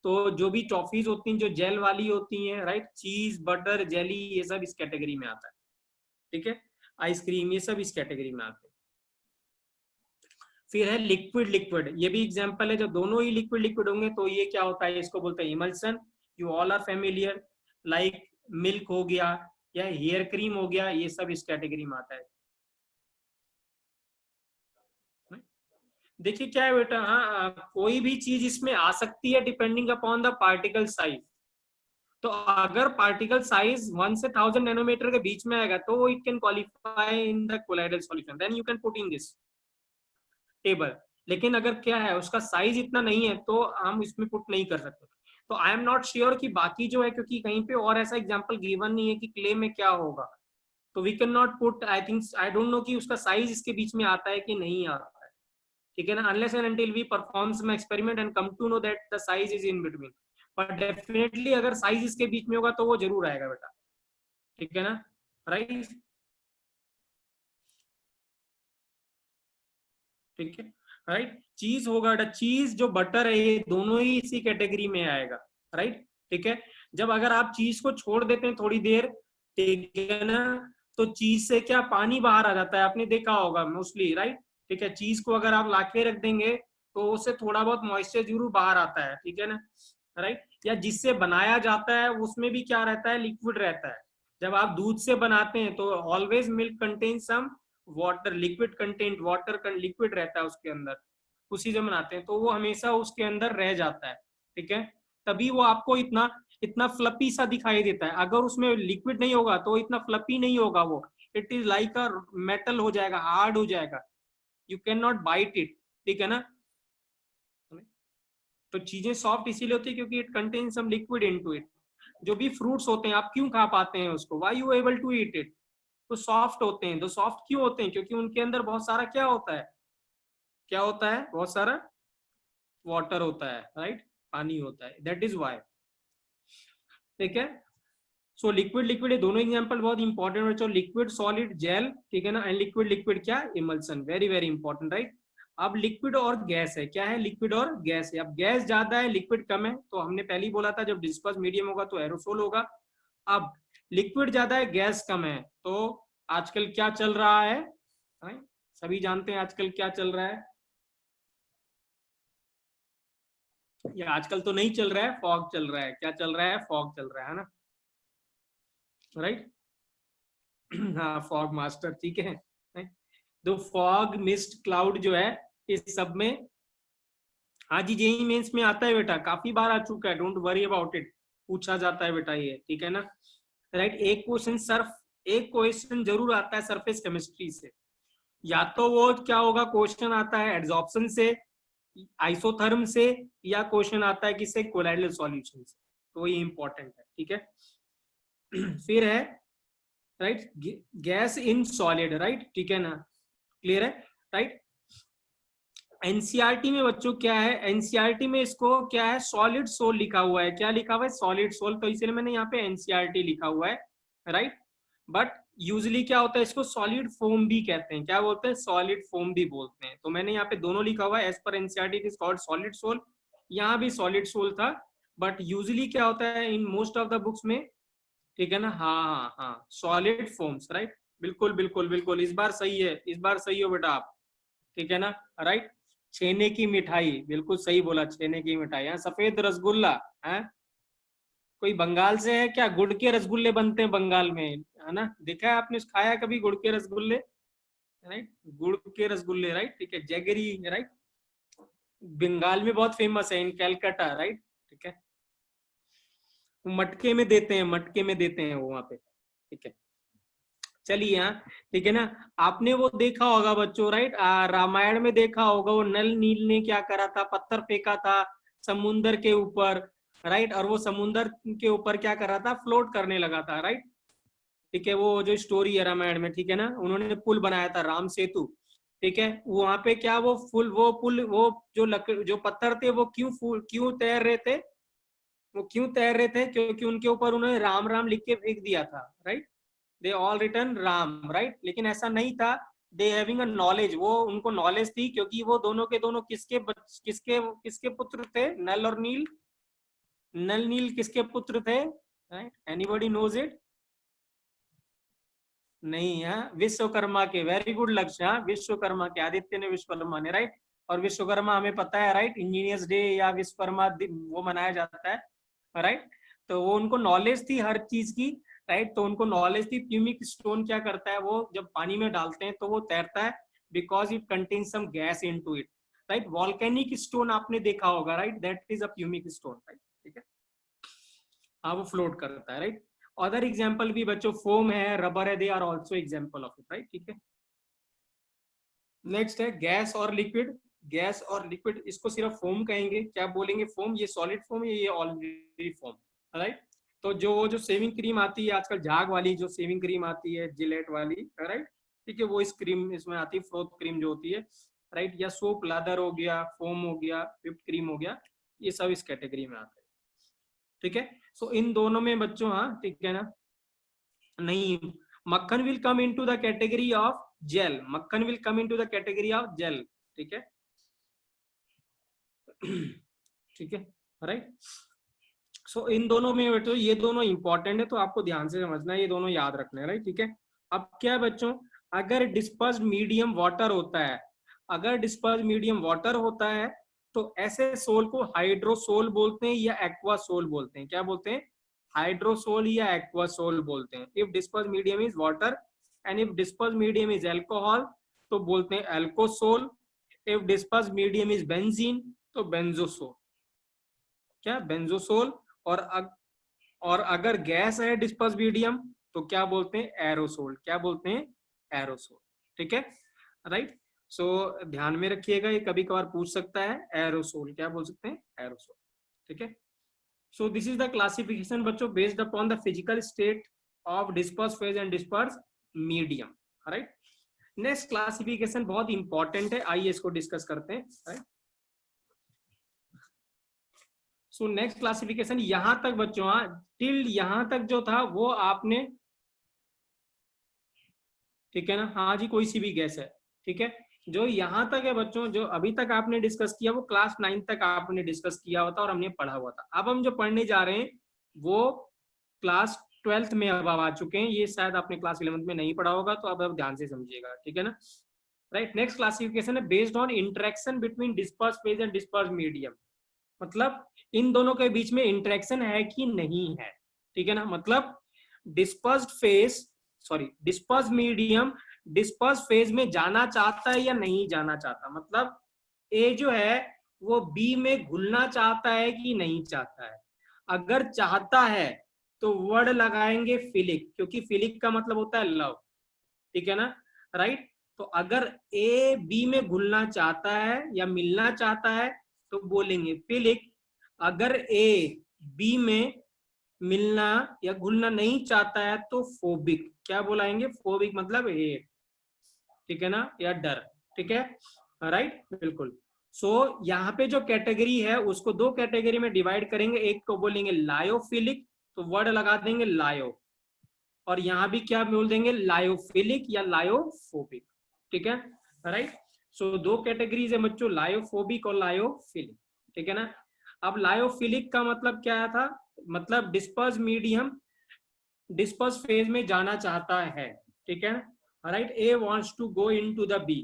तो जो भी टॉफीज होती हैं जो जेल वाली होती हैं, राइट, चीज, बटर, जेली, ये सब इस कैटेगरी में आता है, ठीक है, आइसक्रीम, ये सब इस कैटेगरी में आते हैं। फिर है लिक्विड लिक्विड, ये भी एग्जांपल है, जब दोनों ही लिक्विड लिक्विड होंगे तो ये क्या होता है, इसको बोलते हैं emulsion, you all are familiar, like milk हो गया या हेयर क्रीम हो गया, ये सब इस कैटेगरी में आता है। देखिए क्या है बेटा, हाँ, कोई भी चीज इसमें आ सकती है depending upon the particle size, तो अगर पार्टिकल साइज 1 से 1000 नैनोमीटर के बीच में आएगा तो it can qualify in the colloidal solution, then you can put in this table. लेकिन अगर क्या है उसका साइज इतना नहीं है तो हम इसमें पुट नहीं कर सकते। तो आई एम नॉट श्योर कि बाकी जो है, क्योंकि कहीं पे और ऐसा एग्जांपल गिवन नहीं है कि क्ले में क्या होगा, तो we can not put, I think, I don't know कि उसका साइज इसके बीच में आता है कि नहीं आता है, ठीक है ना, unless and until we perform some experiment and come to know that the size is in between, but definitely अगर साइज इसके बीच में होगा तो वो जरूर आएगा बेटा, ठीक है ना, राइट, ठीक है, राइट। चीज होगा, चीज जो बटर है ये दोनों ही इसी कैटेगरी में आएगा, राइट, ठीक है। जब अगर आप चीज को छोड़ देते हैं थोड़ी देर, ठीक है ना, तो चीज से क्या पानी बाहर आ जाता है, आपने देखा होगा मोस्टली, राइट, ठीक है। चीज को अगर आप लाके रख देंगे तो उससे थोड़ा बहुत मॉइस्चर जरूर बाहर आता है, ठीक है ना, राइट। या जिससे बनाया जाता है उसमें भी क्या रहता है, लिक्विड रहता है। जब आप दूध से बनाते हैं तो always milk contain some water, liquid content, water liquid रहता है उसके अंदर, उसी से बनाते हैं तो वो हमेशा उसके अंदर रह जाता है, ठीक है, तभी वो आपको इतना इतना फ्लपी सा दिखाई देता है। अगर उसमें लिक्विड नहीं होगा तो इतना फ्लपी नहीं होगा वो, it is like a metal हो जाएगा, हार्ड हो जाएगा, you can not bite it, ठीक है ना, तो चीजें सॉफ्ट इसीलिए होती है क्योंकि it contain some liquid into it. जो भी फ्रूट्स होते हैं आप क्यों खा पाते हैं उसको, why you able to eat it, तो सॉफ्ट होते हैं। तो सॉफ्ट क्यों होते हैं, क्योंकि उनके अंदर बहुत सारा क्या होता है, क्या होता है, बहुत सारा वाटर होता है, राइट, पानी होता है, दैट इज वाई। ठीक है, सो लिक्विड लिक्विड ये दोनों एग्जांपल बहुत इंपॉर्टेंट बच्चों, लिक्विड सॉलिड जेल, ठीक है ना, एंड लिक्विड लिक्विड क्या, emulsion, very very important, right. अब लिक्विड और गैस है, क्या है, लिक्विड और गैस है। अब गैस ज्यादा है लिक्विड कम है, तो हमने पहले ही बोला था जब डिस्पर्स मीडियम होगा तो एरोसोल होगा। अब लिक्विड ज्यादा है गैस कम है, तो आजकल क्या चल रहा है, सभी जानते हैं आजकल क्या चल रहा है, या आजकल तो नहीं चल रहा है, फॉग चल रहा है, क्या चल रहा है, फॉग चल रहा है ना, राइट। हाँ फॉग मास्टर, ठीक है। तो फॉग मिस्ट क्लाउड जो है इस सब में, हाँ जी जेई मेंस में आता है बेटा, काफी बार आ चुका है, डोंट वरी अबाउट इट, पूछा जाता है बेटा ये, ठीक है ना, राइट। एक क्वेश्चन जरूर आता है सरफेस केमिस्ट्री से, या तो वो क्या होगा, क्वेश्चन आता है एड्सॉर्प्शन से, आइसोथर्म से, या क्वेश्चन आता है किससे, कोलाइडल सॉल्यूशन से, तो ये इंपॉर्टेंट है, ठीक है। फिर है right gas in solid, right, ठीक है ना, क्लियर है, राइट। एनसीईआरटी में बच्चों क्या है, एनसीईआरटी में इसको क्या है, सॉलिड सोल लिखा हुआ है, क्या लिखा हुआ है, सॉलिड सोल, तो इसलिए मैंने यहाँ पे एनसीईआरटी लिखा हुआ है, राइट। बट यूजली क्या होता है, इसको सॉलिड फोम भी कहते हैं, क्या बोलते हैं, सॉलिड फोम भी बोलते हैं, तो मैंने यहाँ पे दोनों लिखा हुआ है, as per NCERT it is called solid sol, यहाँ भी सॉलिड सोल था, बट यूजली क्या होता है in most of the books में, ठीक है ना, हाँ हाँ हाँ सॉलिड फोम्स, राइट, बिल्कुल बिल्कुल बिल्कुल, इस बार सही है, इस बार सही हो बेटा आप, ठीक है ना, राइट। छेने की मिठाई, बिल्कुल सही बोला, छेने की मिठाई, हाँ सफेद रसगुल्ला है, कोई बंगाल से है क्या, गुड़ के रसगुल्ले बनते हैं बंगाल में, है ना, देखा है आपने, खाया कभी गुड़ के रसगुल्ले, राइट, गुड़ के रसगुल्ले, राइट, ठीक है, जैगरी, राइट, बंगाल में बहुत फेमस है, इन कैलकाटा, राइट, ठीक है, मटके में देते हैं, मटके में देते हैं वो वहां पे, ठीक है। चलिए हाँ, ठीक है ना, आपने वो देखा होगा बच्चों, राइट, रामायण में देखा होगा, वो नल नील ने क्या करा था, पत्थर फेंका था समुंदर के ऊपर, राइट, और वो समुंदर के ऊपर क्या कर रहा था, फ्लोट करने लगा था, राइट, ठीक है, वो जो स्टोरी है रामायण में, ठीक है ना, उन्होंने पुल बनाया था राम सेतु, ठीक है, वहां पे क्या वो पुल वो जो जो पत्थर थे वो क्यों तैर रहे थे, वो क्यों तैर रहे थे, क्योंकि उनके ऊपर उन्होंने राम राम लिख के फेंक दिया था, right, they all return Ram, right, लेकिन ऐसा नहीं था, दे हैविंग अ नॉलेज, वो उनको नॉलेज थी, क्योंकि वो दोनों के दोनों किसके किसके पुत्र थे, नल और नील, नल नील किसके पुत्र थे, राइट, एनीबॉडी नोज इट, नहीं है, विश्वकर्मा के, वेरी गुड लक्ष्य, हाँ विश्वकर्मा के, आदित्य ने विश्वकर्मा ने, राइट, और विश्वकर्मा हमें पता है, राइट, इंजीनियर्स डे या विश्वकर्मा वो मनाया जाता है, राइट, तो वो उनको नॉलेज थी हर चीज की, राइट, तो उनको नॉलेज थी, प्यूमिक स्टोन क्या करता है, वो जब पानी में डालते हैं तो वो तैरता है, because it contain some gas into it, right, volcanic stone आपने देखा होगा, right, that is a pumice stone, right, ठीक है, हाँ वो फ्लोट करता है, राइट। अदर एग्जाम्पल भी बच्चों, फोम है, रबर है, they are also example of it, right, ठीक है। नेक्स्ट है गैस और लिक्विड, गैस और लिक्विड, इसको सिर्फ फोम कहेंगे, क्या बोलेंगे, फोम, ये सॉलिड फोम है, ये ऑलरेडी फोम, राइट। तो जो सेविंग क्रीम आती है आजकल, झाग वाली जो सेविंग क्रीम आती है, जिलेट वाली, राइट, ठीक है, वो इस क्रीम इसमें आती है, फ्रोथ क्रीम जो होती है, राइट, या सोप लादर हो गया, फोम हो गया, व्हिप्ड क्रीम हो गया, ये सब इस कैटेगरी में आते हैं, ठीक है। सो इन दोनों में बच्चों, हाँ ठीक है ना, नहीं, makkhan will come into the category of gel, makkhan will come into the category of gel, ठीक है, ठीक है, राइट। सो इन दोनों में बच्चों, ये दोनों इंपॉर्टेंट है, तो आपको ध्यान से समझना है, ये दोनों याद रखना है, राइट, ठीक है। अब क्या है बच्चों, अगर डिस्पर्स मीडियम वाटर होता है, अगर डिस्पर्स मीडियम वाटर होता है, तो ऐसे सोल को हाइड्रोसोल बोलते हैं या एक्वासोल बोलते हैं, क्या बोलते हैं, हाइड्रोसोल या एक्वासोल बोलते हैं। If disperse medium is water and if disperse medium is alcohol, तो बोलते हैं alcosol, if disperse medium is benzene, तो बेंजोसोल, क्या बेंजोसोल, और अगर गैस है डिस्पर्स मीडियम, तो क्या बोलते हैं, एरोसोल, क्या बोलते हैं, एरोसोल, ठीक है, राइट। सो ध्यान में रखिएगा, ये कभी कभार पूछ सकता है। एरोसोल, क्या बोल सकते हैं? एरोसोल। ठीक है। So this is the classification बच्चों, based upon the physical state of disperse phase and disperse medium. Right. Next classification बहुत इंपॉर्टेंट है, आइए इसको डिस्कस करते हैं। राइट। सो नेक्स्ट क्लासिफिकेशन यहां तक बच्चों, टिल यहां तक जो था वो आपने, ठीक है ना? हाँ जी, कोई सी भी गैस है। ठीक है। जो यहां तक है बच्चों, जो अभी तक आपने डिस्कस किया वो क्लास 9 तक आपने डिस्कस किया हुआ था और हमने पढ़ा हुआ था। अब हम जो पढ़ने जा रहे हैं वो क्लास 12th में अब आ चुके हैं। ये शायद आपने क्लास 11th में नहीं पढ़ा होगा, तो अब ध्यान से समझिएगा। ठीक है ना? राइट। नेक्स्ट क्लासिफिकेशन है based on interaction between disperse phase and disperse medium. मतलब इन दोनों के बीच में इंटरेक्शन है कि नहीं है। ठीक है ना? मतलब dispersed phase, sorry disperse medium disperse phase में जाना चाहता है या नहीं जाना चाहता। मतलब ए जो है वो बी में घुलना चाहता है कि नहीं चाहता है। अगर चाहता है तो वर्ड लगाएंगे फिलिक, क्योंकि फिलिक का मतलब होता है लव। ठीक है ना? राइट। तो अगर ए बी में घुलना चाहता है या मिलना चाहता है तो बोलेंगे फिलिक। अगर ए बी में मिलना या घुलना नहीं चाहता है तो फोबिक। क्या बुलाएंगे? फोबिक मतलब हेट। ठीक है ना? या डर। ठीक है। राइट, बिल्कुल। सो यहाँ पे जो कैटेगरी है उसको दो कैटेगरी में डिवाइड करेंगे। एक को बोलेंगे लायोफिलिक, तो वर्ड लगा देंगे लायो, और यहाँ भी क्या बोल देंगे? लायोफिलिक या लायोफोबिक। ठीक है। राइट। सो दो कैटेगरीज है बच्चों, लायोफोबिक और लायोफिलिक। ठीक है ना? अब लायोफिलिक का मतलब क्या था? मतलब डिस्पर्स मीडियम डिस्पर्स फेज में जाना चाहता है। ठीक है। Right. A wants to go into the B.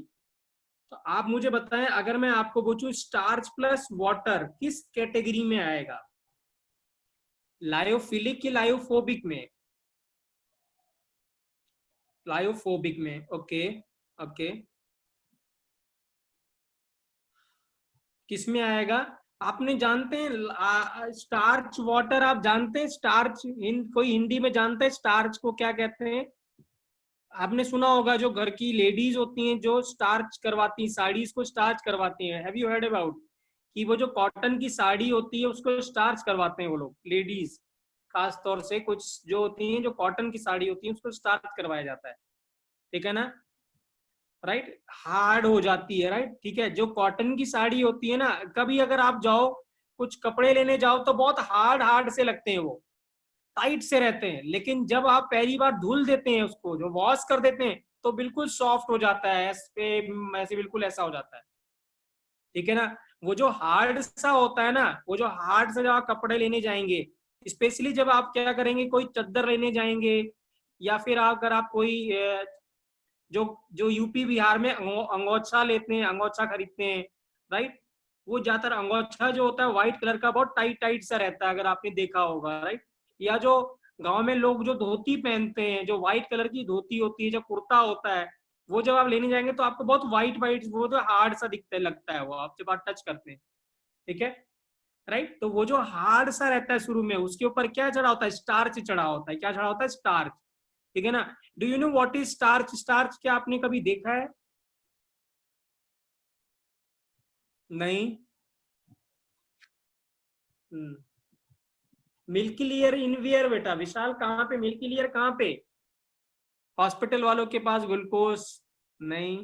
तो आप मुझे बताएं, अगर मैं आपको पूछूं स्टार्च प्लस वाटर किस कैटेगरी में आएगा? लायोफिलिक की लायोफोबिक में? लायोफोबिक में। ओके। ओके। किस में आएगा? आपने जानते हैं स्टार्च वाटर? आप जानते हैं स्टार्च? कोई हिंदी में जानते हैं स्टार्च को क्या कहते हैं? आपने सुना होगा जो घर की लेडीज होती हैं जो स्टार्च करवाती हैं, साड़ीज को स्टार्च करवाती हैं। हैव यू हर्ड अबाउट कि वो जो कॉटन की साड़ी होती है उसको स्टार्च करवाते हैं वो लोग, लेडीज खास तौर से। कुछ जो होती हैं जो कॉटन की साड़ी होती है उसको स्टार्च करवाया जाता है। ठीक है ना? राइट। हार्ड हो जाती है। राइट। ठीक है। जो कॉटन की साड़ी होती है ना, कभी अगर आप जाओ कुछ कपड़े लेने जाओ तो बहुत हार्ड हार्ड से लगते हैं, वो टाइट से रहते हैं। लेकिन जब आप पहली बार धुल देते हैं उसको, जो वॉश कर देते हैं, तो बिल्कुल सॉफ्ट हो जाता है। ऐसे बिल्कुल ऐसा हो जाता है। ठीक है ना? वो जो हार्ड सा होता है ना, वो जो हार्ड से जब आप कपड़े लेने जाएंगे, स्पेशली जब आप क्या करेंगे, कोई चादर लेने जाएंगे, या फिर अगर आप कोई जो जो यूपी बिहार में अंगोछा लेते हैं, अंगोछा खरीदते हैं। राइट। वो ज्यादातर अंगोछा जो होता है व्हाइट कलर का, बहुत टाइट टाइट सा रहता है, अगर आपने देखा होगा। राइट। या जो गांव में लोग जो धोती पहनते हैं, जो व्हाइट कलर की धोती होती है, जो कुर्ता होता है, वो जब आप लेने जाएंगे तो आपको बहुत व्हाइट व्हाइट, वो तो हार्ड सा दिखते लगता है वो, आप जब आप टच करते हैं। ठीक है। राइट। तो वो जो हार्ड सा रहता है शुरू में, उसके ऊपर क्या चढ़ा होता है? स्टार्च चढ़ा होता है। क्या चढ़ा होता है? स्टार्च। ठीक है ना? Do you know what is starch? Starch क्या आपने कभी देखा है? नहीं। मिल्की लेयर इन वेयर बेटा? विशाल कहाँ पे मिल्की लेयर? कहाँ पे? हॉस्पिटल वालों के पास ग्लूकोज? नहीं।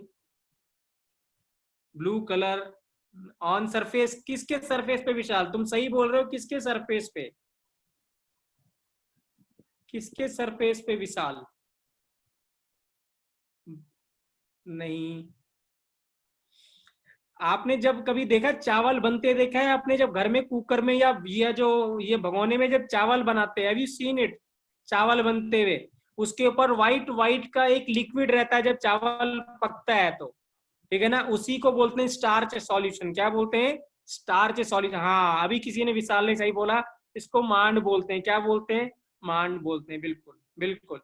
ब्लू कलर ऑन सरफेस, किसके सरफेस पे विशाल? तुम सही बोल रहे हो, किसके सरफेस पे? किसके सरफेस पे विशाल? नहीं। आपने जब कभी देखा चावल बनते देखा है आपने? जब घर में कुकर में या ये जो ये भगोने में जब चावल बनाते हैं, हैव यू सीन इट? चावल बनते हुए उसके ऊपर व्हाइट व्हाइट का एक लिक्विड रहता है जब चावल पकता है तो। ठीक है ना? उसी को बोलते हैं स्टार्च सॉल्यूशन। क्या बोलते हैं? Starch solution. हाँ, अभी किसी ने, विशाल ने सही बोला, इसको मांड बोलते हैं। क्या बोलते हैं? मांड बोलते हैं। बिल्कुल बिल्कुल।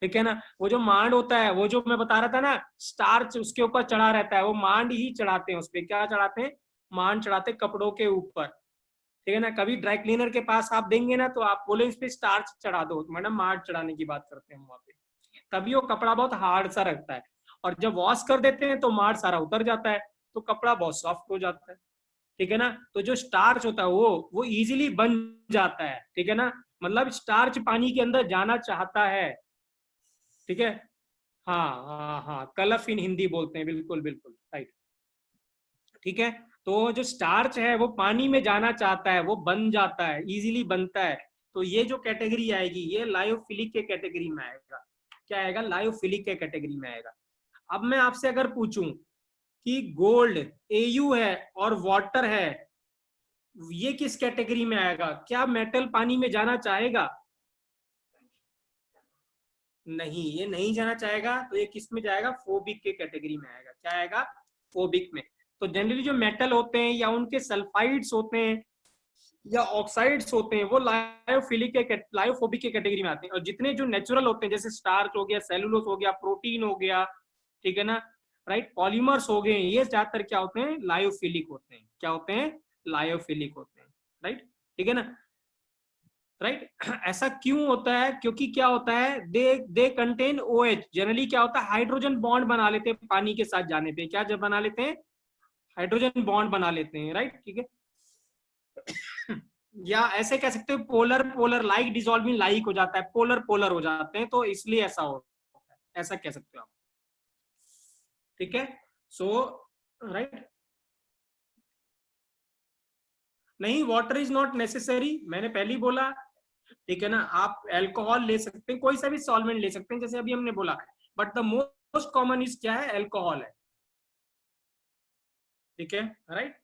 ठीक है ना? वो जो मांड होता है, वो जो मैं बता रहा था ना, स्टार्च उसके ऊपर चढ़ा रहता है, वो मांड ही चढ़ाते हैं उस पर। क्या चढ़ाते हैं? मांड चढ़ाते हैं कपड़ों के ऊपर। ठीक है ना? कभी ड्राई क्लीनर के पास आप देंगे ना तो आप बोले इस पे स्टार्च चढ़ा दो, तो मैडम मांड चढ़ाने की बात करते हैं हम वहां पे। तभी वो कपड़ा बहुत हार्ड सा रखता है। और जब वॉश कर देते हैं तो माड़ सारा उतर जाता है, तो कपड़ा बहुत सॉफ्ट हो जाता है, ठीक है ना। तो जो स्टार्च होता है वो इजीली बन जाता है, ठीक है ना। मतलब स्टार्च पानी के अंदर जाना चाहता है, ठीक है। हाँ हाँ हाँ, कलफ इन हिंदी बोलते हैं, बिल्कुल बिल्कुल राइट, ठीक है। तो जो स्टार्च है वो पानी में जाना चाहता है, वो बन जाता है, इजीली बनता है। तो ये जो कैटेगरी आएगी ये लायोफिलिक के कैटेगरी में आएगा। क्या आएगा? लायोफिलिक के कैटेगरी में आएगा। अब मैं आपसे अगर पूछूं कि गोल्ड एयू है और वाटर है, ये किस कैटेगरी में आएगा? क्या मेटल पानी में जाना चाहेगा? नहीं, ये नहीं जाना चाहेगा, तो ये किस में जाएगा? फोबिक के कैटेगरी में आएगा। क्या आएगा? फोबिक में। तो जनरली जो मेटल होते हैं या उनके सल्फाइड्स होते हैं या ऑक्साइड्स होते हैं वो लायोफोबिक के कैटेगरी में आते हैं। और जितने जो नेचुरल होते हैं, जैसे स्टार्च हो गया, सेलुलोज हो गया, प्रोटीन हो गया, ठीक है ना, राइट, पॉलीमर्स हो गए, ये ज्यादातर क्या होते हैं? लायोफिलिक होते हैं। क्या होते हैं? लायोफिलिक होते हैं, राइट, ठीक है ना, राइट। ऐसा क्यों होता है? क्योंकि क्या होता है, दे कंटेन OH। जनरली क्या होता है, हाइड्रोजन बॉन्ड बना लेते हैं पानी के साथ जाने पे। क्या जब बना लेते हैं? हाइड्रोजन बॉन्ड बना लेते हैं, राइट, ठीक है। या ऐसे कह सकते हो polar polar like dissolving like हो जाता है, पोलर पोलर हो जाते हैं, तो इसलिए ऐसा होता है, ऐसा कह सकते हो आप, ठीक है। सो राइट, नहीं, वाटर इज नॉट नेसेसरी, मैंने पहले ही बोला, ठीक है ना। आप अल्कोहल ले सकते हैं, कोई सा भी सॉल्वेंट ले सकते हैं, जैसे अभी हमने बोला, but the most common is क्या है? अल्कोहल है, ठीक है, राइट।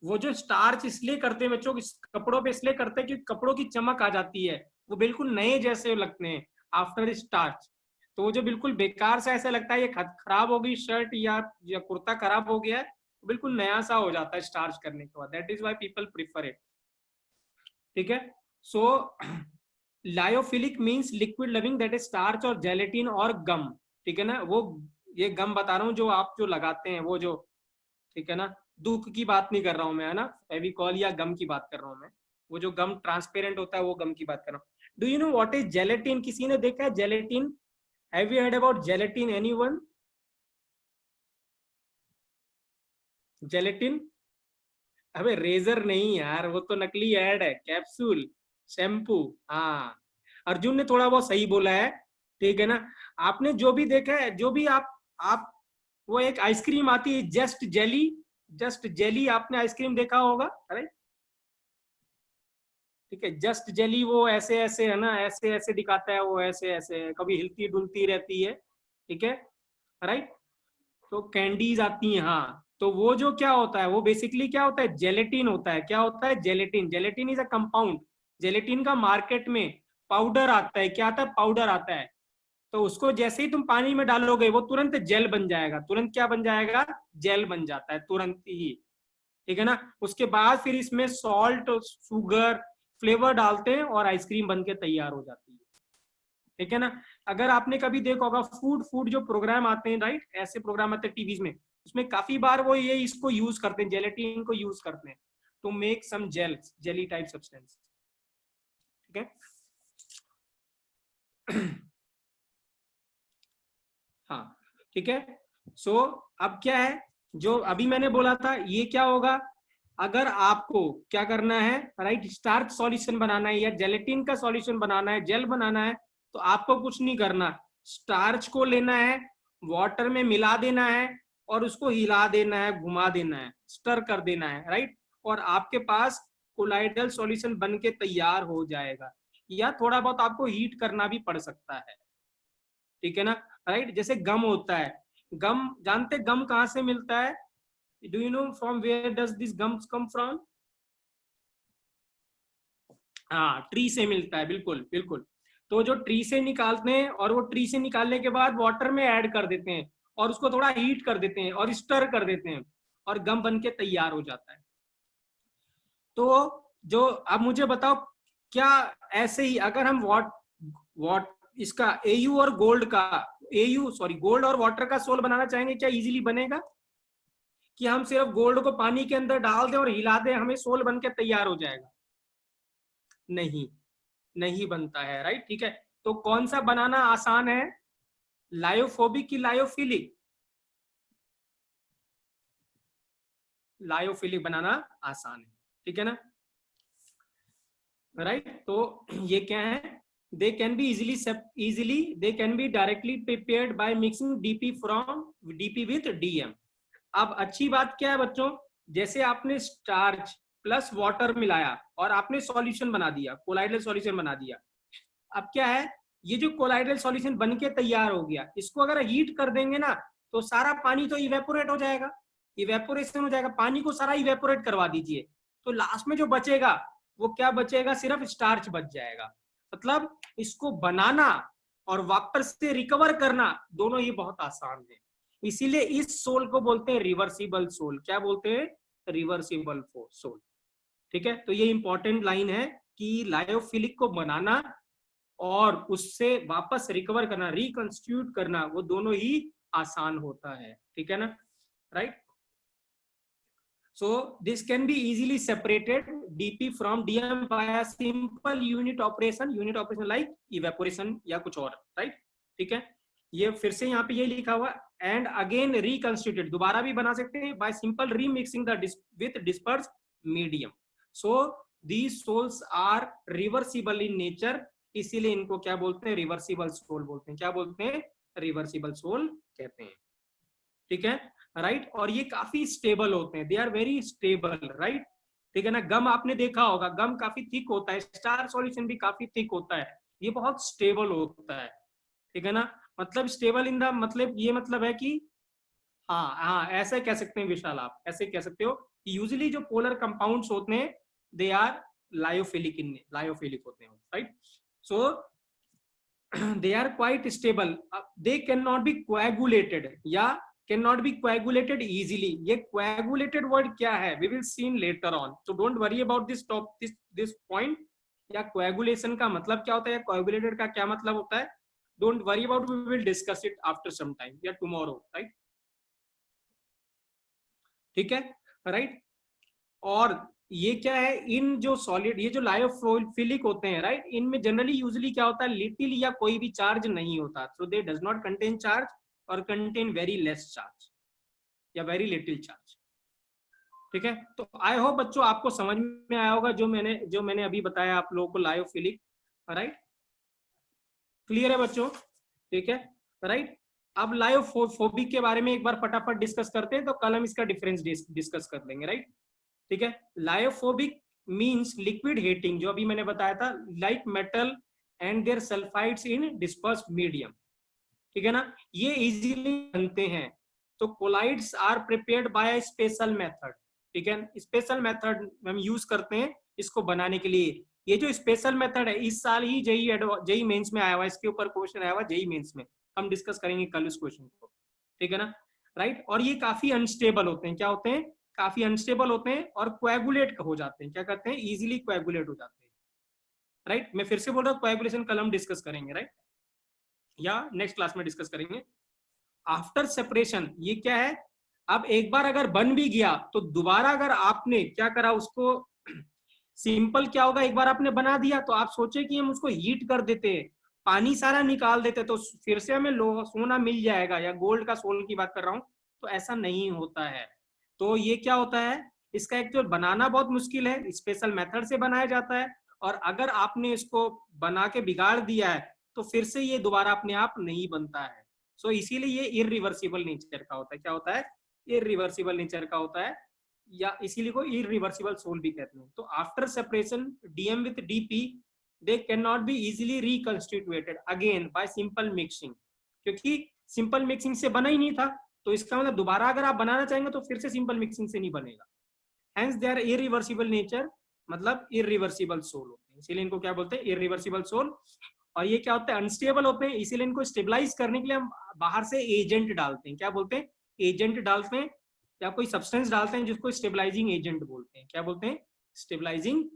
वो जो स्टार्च इसलिए करते हैं बच्चों, कपड़ों पे इसलिए करते हैं क्योंकि कपड़ों की चमक आ जाती है, वो बिल्कुल नए जैसे लगते हैं आफ्टर स्टार्च। तो वो जो बिल्कुल बेकार सा ऐसा लगता है, ये खराब हो गई शर्ट या कुर्ता खराब हो गया है, तो बिल्कुल नया सा हो जाता है स्टार्च करने के बाद। That is why people prefer it, ठीक है। So lyophilic means liquid loving, that is starch और जेलेटिन और गम, ठीक है ना। वो ये गम बता रहा हूँ जो आप जो लगाते हैं, वो जो, ठीक है ना, दुख की बात नहीं कर रहा हूं मैं, है ना, फेविकॉल या गम की बात कर रहा हूं मैं। वो जो गम ट्रांसपेरेंट होता है वो गम की बात कर रहा हूँ। Do you know what is gelatin? किसी ने देखा है gelatin? Have you heard about gelatin? Anyone? Gelatin? अबे रेजर नहीं यार, वो तो नकली ऐड है, कैप्सूल, शैम्पू। हाँ, अर्जुन ने थोड़ा बहुत सही बोला है, ठीक है ना। आपने जो भी देखा है, जो भी आप वो एक आइसक्रीम आती है जस्ट जेली, जस्ट जेली, आपने आइसक्रीम देखा होगा, अरे, ठीक है, जस्ट जेली, वो ऐसे ऐसे है ना, ऐसे ऐसे दिखाता है, वो ऐसे ऐसे कभी हिलती डुलती रहती है, ठीक है, राइट। तो कैंडीज आती हैं, हाँ। तो वो जो क्या होता है, वो बेसिकली क्या होता है? जेलेटिन होता है। क्या होता है? Gelatin. Gelatin is a compound. Gelatin का मार्केट में पाउडर आता है। क्या आता है? पाउडर आता है। तो उसको जैसे ही तुम पानी में डालोगे वो तुरंत जेल बन जाएगा। तुरंत क्या बन जाएगा? जेल बन जाता है तुरंत ही, ठीक है ना। उसके बाद फिर इसमें सॉल्ट, शुगर, फ्लेवर डालते हैं और आइसक्रीम बन के तैयार हो जाती है, ठीक है ना। अगर आपने कभी देखा होगा फूड फूड जो प्रोग्राम आते हैं, राइट, ऐसे प्रोग्राम आते हैं टीवी में, उसमें काफी बार वो ये इसको यूज करते हैं, जेलेटिन को यूज करते हैं to make some jelly type substance, ठीक है। हाँ, ठीक है। सो अब क्या है, जो अभी मैंने बोला था, ये क्या होगा, अगर आपको क्या करना है, राइट, स्टार्च सॉल्यूशन बनाना है या जेलेटिन का सॉल्यूशन बनाना है, जेल बनाना है, तो आपको कुछ नहीं करना, स्टार्च को लेना है, वाटर में मिला देना है और उसको हिला देना है, घुमा देना है, स्टर कर देना है, राइट, और आपके पास कोलाइडल सॉल्यूशन बन के तैयार हो जाएगा। या थोड़ा बहुत आपको हीट करना भी पड़ सकता है, ठीक है ना, राइट। जैसे गम होता है, गम जानते, गम कहाँ से मिलता है? Do you know from where does this gums come from? हाँ, ट्री से मिलता है, बिल्कुल बिल्कुल। तो जो ट्री से निकालते हैं और वो ट्री से निकालने के बाद वाटर में ऐड कर देते हैं और उसको थोड़ा हीट कर देते हैं और स्टर कर देते हैं और गम बन के तैयार हो जाता है। तो जो अब मुझे बताओ, क्या ऐसे ही अगर हम वॉट इसका एयू और गोल्ड का, एयू सॉरी गोल्ड और वाटर का सोल बनाना चाहेंगे, क्या इजीली बनेगा? कि हम सिर्फ गोल्ड को पानी के अंदर डाल दें और हिला दें, हमें सोल बन के तैयार हो जाएगा? नहीं, नहीं बनता है, राइट, ठीक है। तो कौन सा बनाना आसान है, लायोफोबिक की लायोफिलिक? लायोफिलिक बनाना आसान है, ठीक है ना, राइट। तो ये क्या है, they can be easily they can be directly prepared by mixing DP with DM. अब अच्छी बात क्या है बच्चों, जैसे आपने स्टार्च प्लस वाटर मिलाया और आपने सॉल्यूशन बना दिया, कोलाइडल सॉल्यूशन बना दिया। अब क्या है, ये जो कोलाइडल सॉल्यूशन बनके तैयार हो गया, इसको अगर हीट कर देंगे ना तो सारा पानी तो इवेपोरेट हो जाएगा, इवेपोरेशन हो जाएगा, पानी को सारा इवेपोरेट करवा दीजिए, तो लास्ट में जो बचेगा वो क्या बचेगा, सिर्फ स्टार्च बच जाएगा। मतलब इसको बनाना और वापस से रिकवर करना दोनों ही बहुत आसान है, इसीलिए इस सोल को बोलते हैं रिवर्सिबल सोल। क्या बोलते हैं, रिवर्सिबल सोल, ठीक है। तो ये इंपॉर्टेंट लाइन है कि लायोफिलिक को बनाना और उससे वापस रिकवर करना, रिकंस्टिट्यूट करना, वो दोनों ही आसान होता है, ठीक है ना, right. So this can be easily separated DP from DM by a simple unit operation like evaporation या कुछ और, right, ठीक है। ये फिर से यहाँ पे ये लिखा हुआ and again reconstituted, दोबारा भी बना सकते हैं by simple remixing the with dispersed medium. So these sols are reversible in nature, इसीलिए इनको क्या बोलते हैं, रिवर्सिबल सोल बोलते हैं। क्या बोलते हैं, रिवर्सिबल सोल कहते हैं, ठीक है, राइट। और ये काफी स्टेबल होते हैं, they are very stable, right, ठीक है ना। गम आपने देखा होगा, गम काफी थिक होता है, स्टार सॉल्यूशन भी काफी थिक होता है, ये बहुत स्टेबल होता है, ठीक है ना। मतलब स्टेबल इन द मतलब ये मतलब है कि हाँ हाँ ऐसे कह सकते हैं विशाल, आप ऐसे कह सकते हो कि यूजुअली जो पोलर कंपाउंड्स होते हैं दे आर लायोफिलिक होते हैं, right. So they are quite stable, they cannot be coagulated या cannot be coagulated easily। ये coagulated word क्या है, we will see later on, so don't worry about this point। या coagulation का मतलब क्या होता है, coagulated का क्या मतलब होता है, don't worry about, we will discuss it after some time या tomorrow, right, ठीक है, राइट। और ये क्या है, इन जो सॉलिड, ये जो लायोफिलिक होते हैं, राइट, इनमें जनरली यूजुअली क्या होता है, लिटिल या कोई भी चार्ज नहीं होता, so they does not contain charge और कंटेन वेरी लेस चार्ज या वेरी लिटिल चार्ज, ठीक है। तो आई होप बच्चों आपको समझ में आया होगा जो मैंने अभी बताया आप लोगों को लायोफिलिक, राइट, क्लियर है बच्चों, ठीक है, राइट। अब लायोफोबिक के बारे में एक बार फटाफट डिस्कस करते हैं, तो कल हम इसका डिफरेंस डिस्कस कर लेंगे, राइट, ठीक है। लायोफोबिक मींस लिक्विड हेटिंग, जो अभी मैंने बताया था, like metal and their sulphides in dispersed medium, ठीक है ना, ये इजीली बनते हैं। तो colloids are prepared by special method, ठीक है, स्पेशल मेथड हम यूज करते हैं इसको बनाने के लिए। ये जो स्पेशल मेथड है इस साल ही जेई मेंस में आया हुआ, इसके ऊपर क्वेश्चन आया हुआ जेई मेंस में, हम डिस्कस करेंगे कल इस क्वेश्चन को, ठीक है ना, राइट। और ये काफी अनस्टेबल होते हैं, क्या होते हैं, काफी अनस्टेबल होते हैं और कोएगुलेट हो जाते हैं, क्या करते हैं, इजीली कोएगुलेट हो जाते हैं, राइट। मैं फिर से बोल रहा हूँ कोएगुलेशन कल हम डिस्कस करेंगे, राइट, या नेक्स्ट क्लास में डिस्कस करेंगे। आफ्टर सेपरेशन ये क्या है, अब एक बार अगर बन भी गया तो दोबारा अगर आपने क्या करा उसको, सिंपल क्या होगा, एक बार आपने बना दिया तो आप सोचे कि हम उसको हीट कर देते, पानी सारा निकाल देते तो फिर से हमें सोना मिल जाएगा, या गोल्ड का सोल की बात कर रहा हूं, तो ऐसा नहीं होता है। तो ये क्या होता है, इसका एक तो बनाना बहुत मुश्किल है, स्पेशल मेथड से बनाया जाता है, और अगर आपने इसको बना के बिगाड़ दिया है तो फिर से ये दोबारा अपने आप नहीं बनता है। सो इसीलिए ये इरिवर्सिबल नेचर का होता है, क्या होता है, इरिवर्सिबल नेचर का होता है, या इसीलिए को इरिवर्सिबल सोल भी कहते हैं। तो after separation DM with DP they can not be easily reconstituted again by simple mixing, क्योंकि सिंपल मिक्सिंग से बना ही नहीं था, तो इसका मतलब दोबारा अगर आप बनाना चाहेंगे तो फिर से सिंपल मिक्सिंग से नहीं बनेगा। Hence they are irreversible nature, मतलब इरिवर्सिबल सोल होते हैं, इसीलिए इनको क्या बोलते हैं, इरिवर्सिबल सोल। और ये क्या होता है, अनस्टेबल होते हैं, इसीलिए इनको स्टेबलाइज करने के लिए हम बाहर से एजेंट डालते हैं, क्या बोलते हैं, एजेंट डालते हैं, या कोई सब्सटेंस डालते हैं जिसको स्टेबलाइजिंग एजेंट बोलते हैं, क्या बोलते हैं, स्टेबलाइजिंग